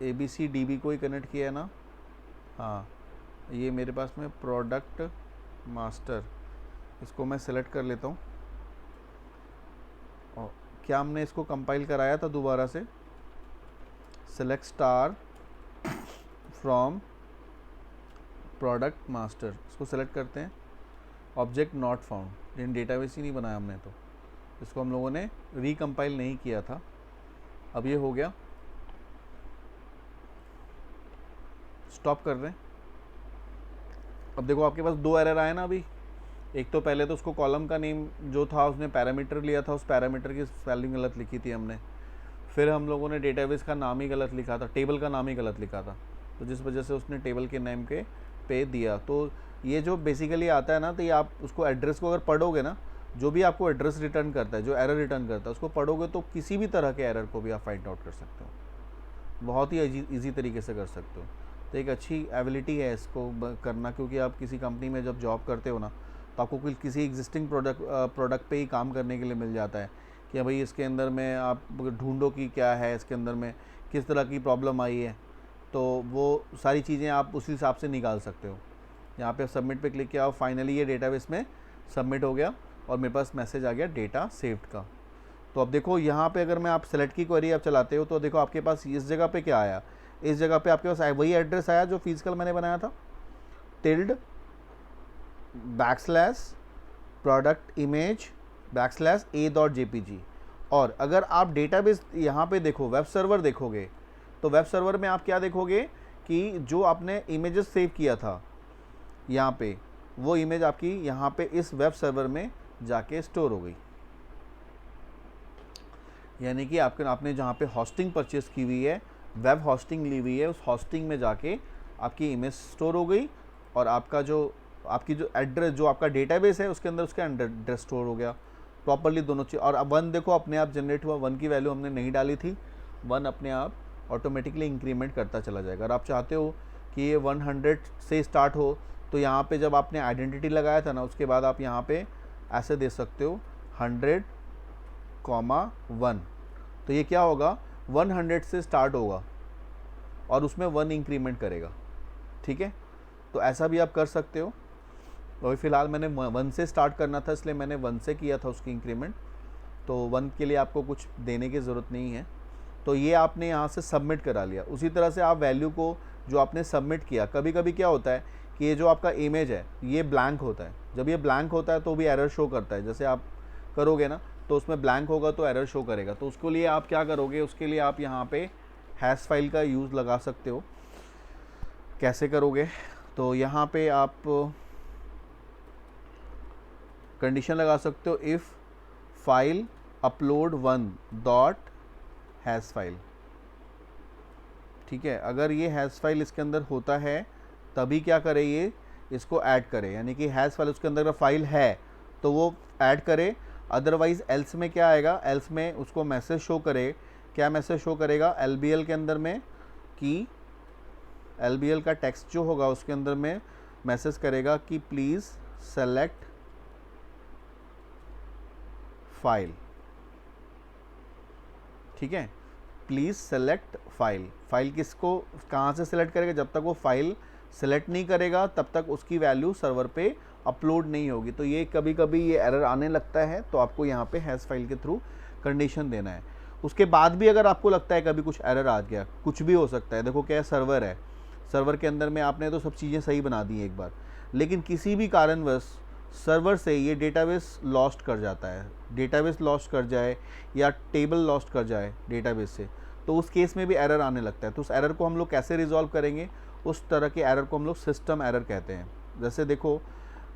[SPEAKER 1] ABCDB को ही कनेक्ट किया है ना। हाँ, ये मेरे पास में प्रोडक्ट मास्टर, इसको मैं सेलेक्ट कर लेता हूँ। और क्या हमने इसको कंपाइल कराया था दोबारा से, select star from product master, इसको सेलेक्ट करते हैं। Object not found, in database ही नहीं बनाया हमने, तो इसको हम लोगों ने रिकम्पाइल नहीं किया था। अब ये हो गया, स्टॉप कर रहे हैं। अब देखो आपके पास दो एरर आए ना अभी। एक तो पहले तो उसको कॉलम का नेम जो था उसने पैरामीटर लिया था, उस पैरामीटर की स्पेलिंग गलत लिखी थी हमने। फिर हम लोगों ने डेटाबेस का नाम ही गलत लिखा था, टेबल का नाम ही गलत लिखा था, तो जिस वजह से उसने टेबल के नेम के पे दिया। तो ये जो बेसिकली आता है ना, तो ये आप उसको एड्रेस को अगर पढ़ोगे ना, जो भी आपको एड्रेस रिटर्न करता है, जो एरर रिटर्न करता है, उसको पढ़ोगे तो किसी भी तरह के एरर को भी आप फाइंड आउट कर सकते हो, बहुत ही ईजी तरीके से कर सकते हो। तो एक अच्छी एबिलिटी है इसको करना, क्योंकि आप किसी कंपनी में जब जॉब करते हो ना, तो आपको किसी एग्जिस्टिंग प्रोडक्ट पे ही काम करने के लिए मिल जाता है कि भाई इसके अंदर में आप ढूंढो कि क्या है, इसके अंदर में किस तरह की प्रॉब्लम आई है, तो वो सारी चीज़ें आप उसी हिसाब से निकाल सकते हो। यहाँ पे सबमिट पे क्लिक किया और फाइनली ये डेटाबेस में सबमिट हो गया और मेरे पास मैसेज आ गया डेटा सेव्ड का। तो अब देखो यहाँ पे अगर मैं आप सेलेक्ट की क्वेरी आप चलाते हो, तो देखो आपके पास इस जगह पे क्या आया, इस जगह पे आपके पास वही एड्रेस आया जो फिजिकल मैंने बनाया था, tilde backslash product image backslash a.jpg। और अगर आप डेटाबेस यहाँ पे देखो, वेब सर्वर देखोगे, तो वेब सर्वर में आप क्या देखोगे कि जो आपने इमेजेस सेव किया था यहाँ पे, वो इमेज आपकी यहाँ पे इस वेब सर्वर में जाके स्टोर हो गई। यानी कि आपने जहाँ पे होस्टिंग परचेस की हुई है, वेब होस्टिंग ली हुई है, उस होस्टिंग में जाके आपकी इमेज स्टोर हो गई और आपकी जो एड्रेस, जो आपका डेटाबेस है उसके अंदर उसका एड्रेस स्टोर हो गया प्रॉपरली, दोनों चीज़। और अब 1 देखो अपने आप जनरेट हुआ, 1 की वैल्यू हमने नहीं डाली थी, 1 अपने आप ऑटोमेटिकली इंक्रीमेंट करता चला जाएगा। अगर आप चाहते हो कि ये 100 से स्टार्ट हो, तो यहाँ पे जब आपने आइडेंटिटी लगाया था ना, उसके बाद आप यहाँ पे ऐसे दे सकते हो 100,1। तो ये क्या होगा, 100 से स्टार्ट होगा और उसमें 1 इंक्रीमेंट करेगा, ठीक है। तो ऐसा भी आप कर सकते हो। तो फिलहाल मैंने 1 से स्टार्ट करना था, इसलिए मैंने 1 से किया था उसकी इंक्रीमेंट। तो 1 के लिए आपको कुछ देने की ज़रूरत नहीं है, तो ये आपने यहाँ से सबमिट करा लिया। उसी तरह से आप वैल्यू को जो आपने सबमिट किया, कभी कभी क्या होता है कि ये जो आपका इमेज है ये ब्लैंक होता है। जब ये ब्लैंक होता है तो भी एरर शो करता है। जैसे आप करोगे ना तो उसमें ब्लैंक होगा तो एरर शो करेगा। तो उसके लिए आप क्या करोगे, उसके लिए आप यहाँ पे हैश फाइल का यूज़ लगा सकते हो। कैसे करोगे, तो यहाँ पे आप कंडीशन लगा सकते हो, if file upload one dot hash file. ठीक है, अगर ये हैश फाइल इसके अंदर होता है तभी क्या करे, ये इसको ऐड करे, यानी कि हैश फाइल उसके अंदर फाइल है तो वो ऐड करे। अदरवाइज एल्स में क्या आएगा, एल्स में उसको मैसेज शो करे। क्या मैसेज शो करेगा LBL के अंदर में, कि LBL का टेक्स्ट जो होगा उसके अंदर में मैसेज करेगा कि प्लीज़ सेलेक्ट फाइल। ठीक है, प्लीज़ सेलेक्ट फाइल। फाइल किसको कहाँ से सेलेक्ट करेगा, जब तक वो फाइल सेलेक्ट नहीं करेगा तब तक उसकी वैल्यू सर्वर पे अपलोड नहीं होगी। तो ये कभी कभी ये एरर आने लगता है, तो आपको यहाँ पे हैश फाइल के थ्रू कंडीशन देना है। उसके बाद भी अगर आपको लगता है कभी कुछ एरर आ गया, कुछ भी हो सकता है। देखो क्या है, सर्वर है, सर्वर के अंदर में आपने तो सब चीज़ें सही बना दी एक बार, लेकिन किसी भी कारणवश सर्वर से ये डेटाबेस लॉस्ट कर जाता है, डेटाबेस लॉस्ट कर जाए या टेबल लॉस्ट कर जाए डेटाबेस से, तो उस केस में भी एरर आने लगता है। तो उस एरर को हम लोग कैसे रिजॉल्व करेंगे, उस तरह के एरर को हम लोग सिस्टम एरर कहते हैं। जैसे देखो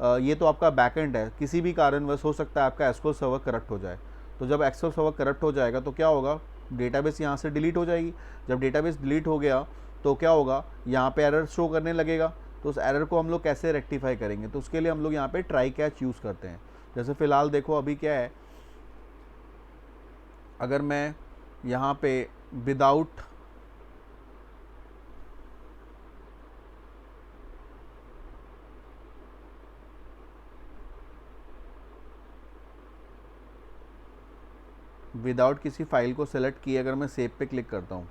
[SPEAKER 1] ये तो आपका बैकएंड है, किसी भी कारणवश हो सकता है आपका एसक्यूएल सर्वर करप्ट हो जाए। तो जब एसक्यूएल सर्वर करप्ट हो जाएगा तो क्या होगा, डेटाबेस यहाँ से डिलीट हो जाएगी। जब डेटाबेस डिलीट हो गया तो क्या होगा, यहाँ पे एरर शो करने लगेगा। तो उस एरर को हम लोग कैसे रेक्टिफाई करेंगे, तो उसके लिए हम लोग यहाँ पे ट्राई कैच यूज़ करते हैं। जैसे फ़िलहाल देखो अभी क्या है, अगर मैं यहाँ पे विदाउट किसी फाइल को सेलेक्ट किए अगर मैं सेव पे क्लिक करता हूँ,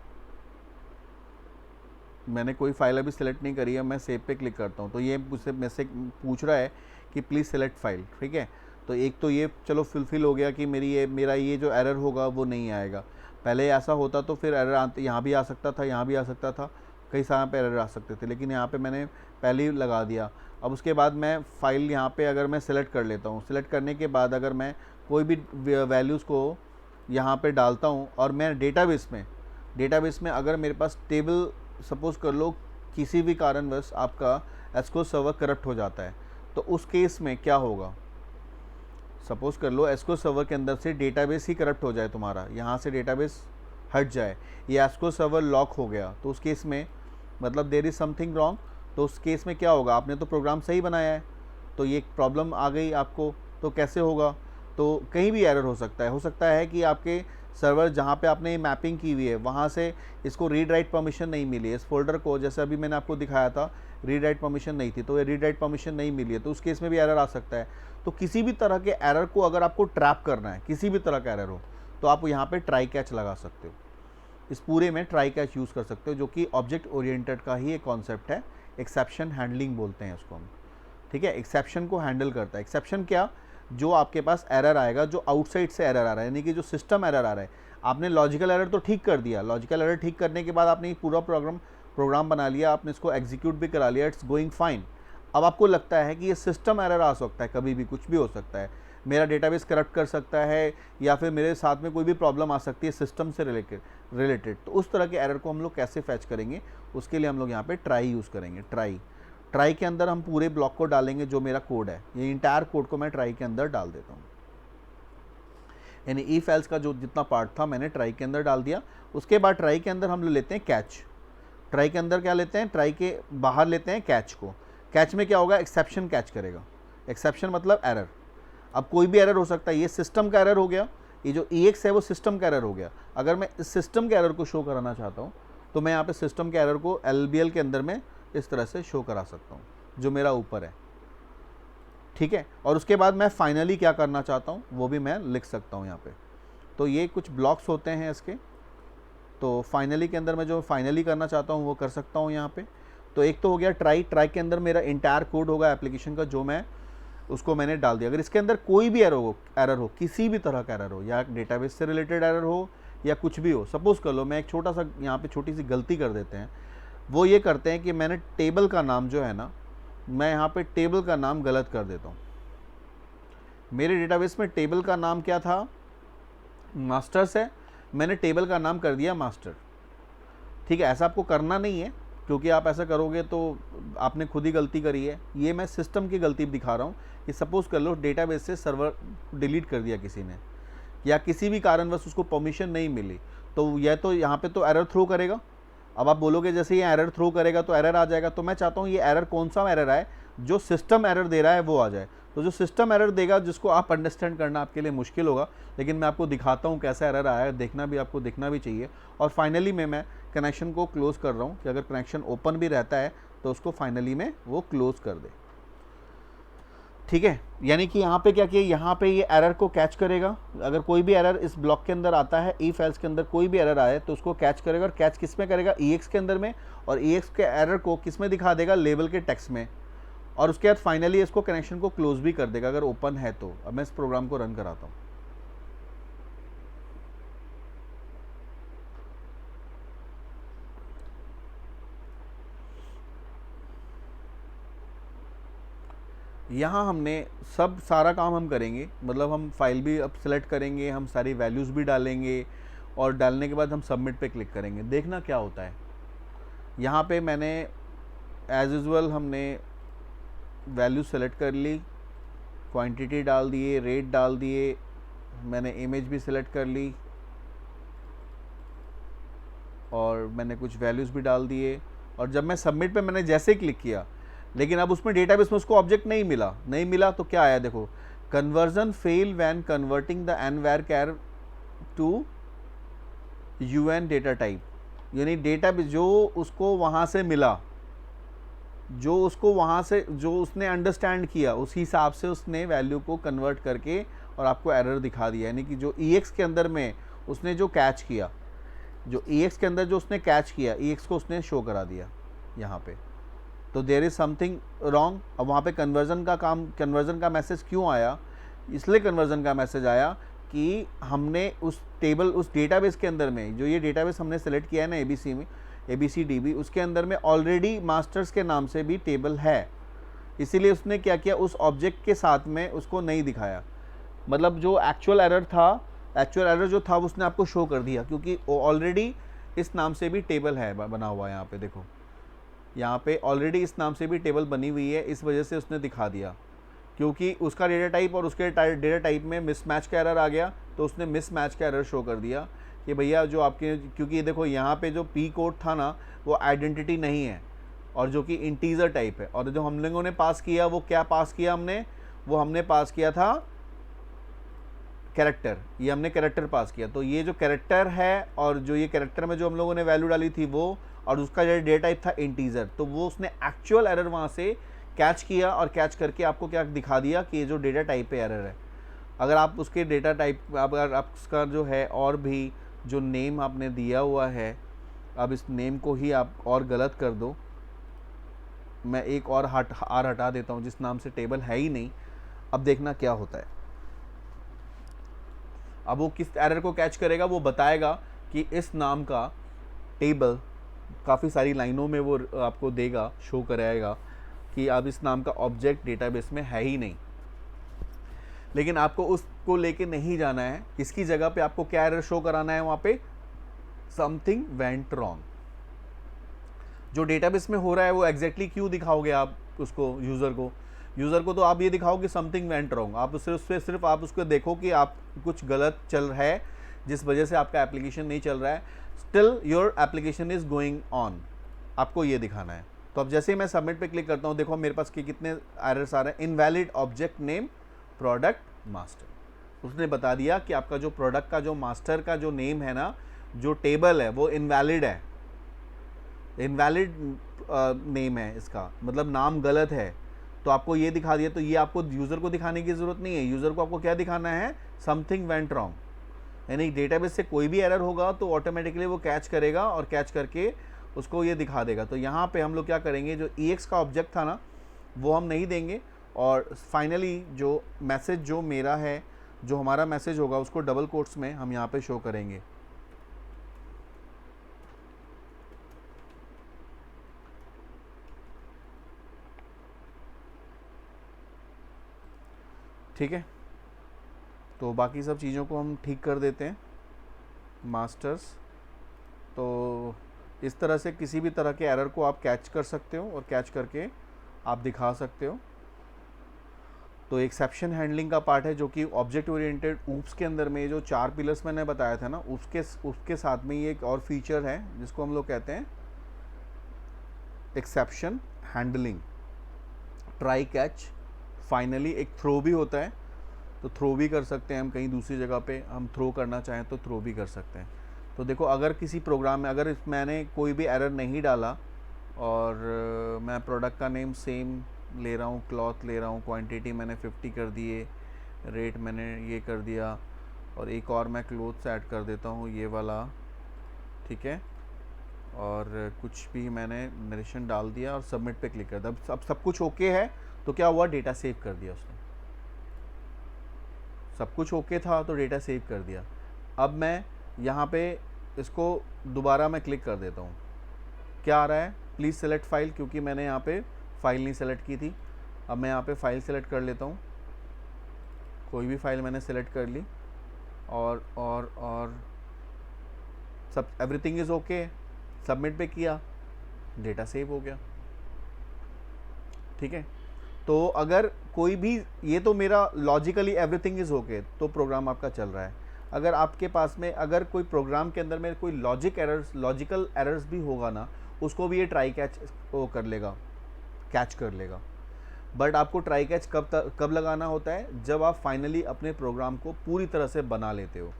[SPEAKER 1] मैंने कोई फाइल अभी सेलेक्ट नहीं करी है, मैं सेव पे क्लिक करता हूँ तो ये मुझसे मैसेज पूछ रहा है कि प्लीज़ सेलेक्ट फाइल। ठीक है, तो एक तो ये चलो फुलफिल हो गया कि मेरा ये जो एरर होगा वो नहीं आएगा। पहले ऐसा होता तो फिर एरर आते, यहाँ भी आ सकता था, यहाँ भी आ सकता था, कई सारे पे एरर आ सकते थे, लेकिन यहाँ पे मैंने पहले ही लगा दिया। अब उसके बाद मैं फ़ाइल यहाँ पे अगर मैं सेलेक्ट कर लेता हूँ, सेलेक्ट करने के बाद अगर मैं कोई भी वैल्यूज़ को यहाँ पे डालता हूँ और मैं डेटाबेस में अगर मेरे पास टेबल, सपोज़ कर लो किसी भी कारणवश आपका एसक्यूएल सर्वर करप्ट हो जाता है, तो उस केस में क्या होगा, सपोज़ कर लो एसक्यूएल सर्वर के अंदर से डेटाबेस ही करप्ट हो जाए, तुम्हारा यहाँ से डेटाबेस हट जाए, या एसक्यूएल सर्वर लॉक हो गया, तो उस केस में मतलब देयर इज़ समथिंग रॉन्ग। तो उस केस में क्या होगा, आपने तो प्रोग्राम सही बनाया है, तो ये प्रॉब्लम आ गई आपको, तो कैसे होगा, तो कहीं भी एरर हो सकता है कि आपके सर्वर जहाँ पे आपने मैपिंग की हुई है वहाँ से इसको रीड राइट परमिशन नहीं मिली है, इस फोल्डर को, जैसे अभी मैंने आपको दिखाया था रीड राइट परमिशन नहीं थी, तो ये रीड राइट परमिशन नहीं मिली है, तो उस केस में भी एरर आ सकता है। तो किसी भी तरह के एरर को अगर आपको ट्रैप करना है, किसी भी तरह का एरर हो, तो आप यहाँ पे ट्राई कैच लगा सकते हो। इस पूरे में ट्राई कैच यूज़ कर सकते हो, जो कि ऑब्जेक्ट ओरिएंटेड का ही एक कॉन्सेप्ट है, एक्सेप्शन हैंडलिंग बोलते हैं उसको हम। ठीक है, एक्सेप्शन को हैंडल करता है। एक्सेप्शन क्या, जो आपके पास एरर आएगा, जो आउटसाइड से एरर आ रहा है, यानी कि जो सिस्टम एरर आ रहा है, आपने लॉजिकल एरर तो ठीक कर दिया, लॉजिकल एरर ठीक करने के बाद आपने पूरा प्रोग्राम बना लिया, आपने इसको एग्जीक्यूट भी करा लिया, इट्स गोइंग फाइन। अब आपको लगता है कि ये सिस्टम एरर आ सकता है, कभी भी कुछ भी हो सकता है, मेरा डेटाबेस करप्ट कर सकता है, या फिर मेरे साथ में कोई भी प्रॉब्लम आ सकती है सिस्टम से रिलेटेड। तो उस तरह के एरर को हम लोग कैसे फैच करेंगे, उसके लिए हम लोग यहाँ पे ट्राई यूज़ करेंगे। ट्राई के अंदर हम पूरे ब्लॉक को डालेंगे, जो मेरा कोड है, ये इंटायर कोड को मैं ट्राई के अंदर डाल देता हूँ, यानी इफ एल्स का जो जितना पार्ट था मैंने ट्राई के अंदर डाल दिया। उसके बाद ट्राई के अंदर हम लेते हैं कैच। ट्राई के अंदर क्या लेते हैं, ट्राई के बाहर लेते हैं कैच को। कैच में क्या होगा, एक्सेप्शन कैच करेगा। एक्सेप्शन मतलब एरर। अब कोई भी एरर हो सकता है, ये सिस्टम का एरर हो गया, ये जो EX है वो सिस्टम का एरर हो गया। अगर मैं इस सिस्टम के एरर को शो कराना चाहता हूँ तो मैं यहाँ पे सिस्टम के एरर को LBL के अंदर में इस तरह से शो करा सकता हूँ, जो मेरा ऊपर है। ठीक है, और उसके बाद मैं फाइनली क्या करना चाहता हूँ वो भी मैं लिख सकता हूँ यहाँ पे। तो ये कुछ ब्लॉक्स होते हैं इसके, तो फाइनली के अंदर मैं जो फाइनली करना चाहता हूँ वो कर सकता हूँ यहाँ पे। तो एक तो हो गया ट्राई के अंदर मेरा इंटायर कोड होगा एप्लीकेशन का, जो मैं उसको मैंने डाल दिया। अगर इसके अंदर कोई भी एरर हो, किसी भी तरह का एरर हो, या डेटाबेस से रिलेटेड एरर हो, या कुछ भी हो, सपोज़ कर लो मैं एक छोटा सा यहाँ पे छोटी सी गलती कर देते हैं। वो ये करते हैं कि मैंने टेबल का नाम जो है ना, मैं यहाँ पे टेबल का नाम गलत कर देता हूँ। मेरे डेटाबेस में टेबल का नाम क्या था, मास्टर्स है, मैंने टेबल का नाम कर दिया मास्टर। ठीक है, ऐसा आपको करना नहीं है, क्योंकि आप ऐसा करोगे तो आपने खुद ही गलती करी है। ये मैं सिस्टम की गलती दिखा रहा हूँ कि सपोज़ कर लो डेटाबेस से सर्वर डिलीट कर दिया किसी ने, या किसी भी कारणवश उसको परमिशन नहीं मिली, तो यह तो यहाँ पे तो एरर थ्रो करेगा। अब आप बोलोगे जैसे ये एरर थ्रो करेगा तो एरर आ जाएगा, तो मैं चाहता हूँ ये एरर कौन सा एरर आए, जो सिस्टम एरर दे रहा है वो आ जाए। तो जो सिस्टम एरर देगा, जिसको आप अंडरस्टैंड करना आपके लिए मुश्किल होगा, लेकिन मैं आपको दिखाता हूँ कैसा एरर आया है, देखना भी आपको दिखना भी चाहिए। और फाइनली मैं कनेक्शन को क्लोज़ कर रहा हूँ कि अगर कनेक्शन ओपन भी रहता है तो उसको फाइनली में वो क्लोज़ कर दे। ठीक है, यानी कि यहाँ पे क्या किया, यहाँ पे ये एरर को कैच करेगा। अगर कोई भी एरर इस ब्लॉक के अंदर आता है, इफ एल्स के अंदर कोई भी एरर आए तो उसको कैच करेगा, और कैच किस में करेगा, EX के अंदर में, और EX के एरर को किस में दिखा देगा, लेबल के टेक्स्ट में, और उसके बाद फाइनली इसको कनेक्शन को क्लोज भी कर देगा अगर ओपन है तो। अब मैं इस प्रोग्राम को रन कराता हूँ। यहाँ हमने सब सारा काम हम करेंगे, मतलब हम फाइल भी अब सेलेक्ट करेंगे, हम सारी वैल्यूज़ भी डालेंगे, और डालने के बाद हम सबमिट पे क्लिक करेंगे। देखना क्या होता है। यहाँ पे मैंने एज यूजुअल हमने वैल्यू सेलेक्ट कर ली, क्वांटिटी डाल दिए, रेट डाल दिए, मैंने इमेज भी सिलेक्ट कर ली, और मैंने कुछ वैल्यूज़ भी डाल दिए। और जब मैं सबमिट पे मैंने जैसे ही क्लिक किया, लेकिन अब उसमें डेटाबेस में उसको ऑब्जेक्ट नहीं मिला तो क्या आया देखो, conversion fail when converting the nvarchar to UN data type. यानी डेटाबेस जो उसको वहाँ से मिला, जो उसको वहाँ से जो उसने अंडरस्टैंड किया, उस हिसाब से उसने वैल्यू को कन्वर्ट करके और आपको एरर दिखा दिया। यानी कि जो EX के अंदर में उसने जो कैच किया, जो EX के अंदर जो उसने कैच किया, EX को उसने शो करा दिया यहाँ पे। तो देयर इज़ समथिंग रॉन्ग। अब वहाँ पे कन्वर्जन का मैसेज क्यों आया, इसलिए कन्वर्जन का मैसेज आया कि हमने उस टेबल, उस डेटाबेस के अंदर में, जो ये डेटाबेस हमने सेलेक्ट किया है ना ABCDB, उसके अंदर में ऑलरेडी मास्टर्स के नाम से भी टेबल है। इसीलिए उसने क्या किया, उस ऑब्जेक्ट के साथ में उसको नहीं दिखाया। मतलब जो एक्चुअल एरर जो था उसने आपको शो कर दिया, क्योंकि ऑलरेडी इस नाम से भी टेबल है बना हुआ। यहाँ पे देखो, यहाँ पे ऑलरेडी इस नाम से भी टेबल बनी हुई है, इस वजह से उसने दिखा दिया। क्योंकि उसका डेटा टाइप और उसके डेटा टाइप में मिसमैच का एरर आ गया, तो उसने मिसमैच का एरर शो कर दिया कि भैया जो आपके, क्योंकि देखो यहाँ पे जो P कोड था ना, वो आइडेंटिटी नहीं है, और जो कि इंटीजर टाइप है। और जो हम लोगों ने पास किया, वो क्या पास किया हमने पास किया था कैरेक्टर। ये हमने कैरेक्टर पास किया। तो ये जो कैरेक्टर है, और जो ये कैरेक्टर में जो हम लोगों ने वैल्यू डाली थी वो, और उसका जो डेटा टाइप था इंटीजर, तो वो उसने एक्चुअल एरर वहाँ से कैच किया, और कैच करके आपको क्या दिखा दिया कि ये जो डेटा टाइप पे एरर है। अगर आप उसके डेटा टाइप, अगर आप उसका जो है और भी जो नेम आपने दिया हुआ है, अब इस नेम को ही आप और गलत कर दो, मैं एक और हटा देता हूँ जिस नाम से टेबल है ही नहीं। अब देखना क्या होता है। अब वो किस एरर को कैच करेगा, वो बताएगा कि इस नाम का टेबल, काफ़ी सारी लाइनों में वो आपको देगा, शो कराएगा कि अब इस नाम का ऑब्जेक्ट डेटाबेस में है ही नहीं। लेकिन आपको उसको लेके नहीं जाना है। इसकी जगह पे आपको क्या एरर शो कराना है, वहाँ पे समथिंग वेंट रॉन्ग। जो डेटाबेस में हो रहा है वो एग्जैक्टली क्यों दिखाओगे आप उसको, यूज़र को तो आप ये दिखाओ कि समथिंग वेंट रॉन्ग। आप सिर्फ आप उसको देखो कि आप कुछ गलत चल रहा है, जिस वजह से आपका एप्लीकेशन नहीं चल रहा है। Still your application is going on, आपको ये दिखाना है। तो अब जैसे ही मैं सबमिट पे क्लिक करता हूँ, देखो मेरे पास कितने एरर्स आ रहे हैं। Invalid object name product master. उसने बता दिया कि आपका जो प्रोडक्ट का जो मास्टर का जो नेम है ना, जो टेबल है, वो इनवैलिड है, इनवैलिड नेम है इसका, मतलब नाम गलत है। तो आपको ये दिखा दिया। तो ये आपको यूज़र को दिखाने की ज़रूरत नहीं है। यूज़र को आपको क्या दिखाना है, समथिंग वेंट रॉन्ग। यानी डेटाबेस से कोई भी एरर होगा तो ऑटोमेटिकली वो कैच करेगा, और कैच करके उसको ये दिखा देगा। तो यहाँ पे हम लोग क्या करेंगे, जो EX का ऑब्जेक्ट था ना, वो हम नहीं देंगे, और फाइनली जो मैसेज जो मेरा है, जो हमारा मैसेज होगा, उसको डबल कोट्स में हम यहाँ पे शो करेंगे। ठीक है, तो बाकी सब चीज़ों को हम ठीक कर देते हैं मास्टर्स। तो इस तरह से किसी भी तरह के एरर को आप कैच कर सकते हो और कैच करके आप दिखा सकते हो। तो एक्सेप्शन हैंडलिंग का पार्ट है जो कि ऑब्जेक्ट ओरिएंटेड ऊप्स के अंदर में जो 4 पिलर्स मैंने बताया था ना, उसके साथ में ये एक और फीचर है जिसको हम लोग कहते हैं exception handling. Try catch finally एक थ्रो भी होता है, तो थ्रो भी कर सकते हैं हम, कहीं दूसरी जगह पे हम थ्रो करना चाहें तो थ्रो भी कर सकते हैं। तो देखो, अगर किसी प्रोग्राम में अगर मैंने कोई भी एरर नहीं डाला और मैं प्रोडक्ट का नेम सेम ले रहा हूँ, क्लॉथ ले रहा हूँ, क्वांटिटी मैंने 50 कर दिए, रेट मैंने ये कर दिया, और एक और मैं क्लोथ्स ऐड कर देता हूँ ये वाला, ठीक है, और कुछ भी मैंने नरेशन डाल दिया और सबमिट पे क्लिक कर दिया। अब सब कुछ ओके है, तो क्या हुआ, डेटा सेव कर दिया उसने। सब कुछ ओके था तो डेटा सेव कर दिया। अब मैं यहाँ पे इसको दोबारा मैं क्लिक कर देता हूँ, क्या आ रहा है, प्लीज़ सेलेक्ट फाइल, क्योंकि मैंने यहाँ पे फाइल नहीं सेलेक्ट की थी। अब मैं यहाँ पे फाइल सेलेक्ट कर लेता हूँ, कोई भी फाइल मैंने सेलेक्ट कर ली और सब एवरीथिंग इज़ ओके, सबमिट पे किया, डेटा सेव हो गया। ठीक है, तो अगर कोई भी, ये तो मेरा लॉजिकली एवरीथिंग इज़ ओके, तो प्रोग्राम आपका चल रहा है। अगर आपके पास में अगर कोई प्रोग्राम के अंदर में कोई लॉजिकल एरर्स भी होगा ना, उसको भी ये ट्राई कैच वो कर लेगा, कैच कर लेगा। बट आपको ट्राई कैच कब लगाना होता है, जब आप फाइनली अपने प्रोग्राम को पूरी तरह से बना लेते हो,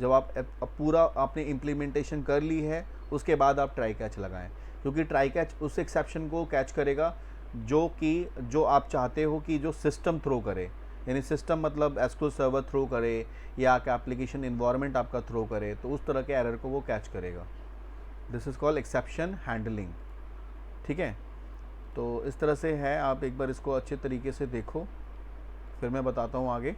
[SPEAKER 1] जब आप पूरा आपने इम्प्लीमेंटेशन कर ली है, उसके बाद आप ट्राई कैच लगाएं, क्योंकि ट्राई कैच उस एक्सेप्शन को कैच करेगा जो आप चाहते हो कि जो सिस्टम थ्रो करे, यानी सिस्टम मतलब एसक्यूएल सर्वर थ्रो करे या आपका एप्लीकेशन इन्वायरमेंट आपका थ्रो करे, तो उस तरह के एरर को वो कैच करेगा। This is called exception handling. ठीक है, तो इस तरह से है, आप एक बार इसको अच्छे तरीके से देखो, फिर मैं बताता हूँ आगे।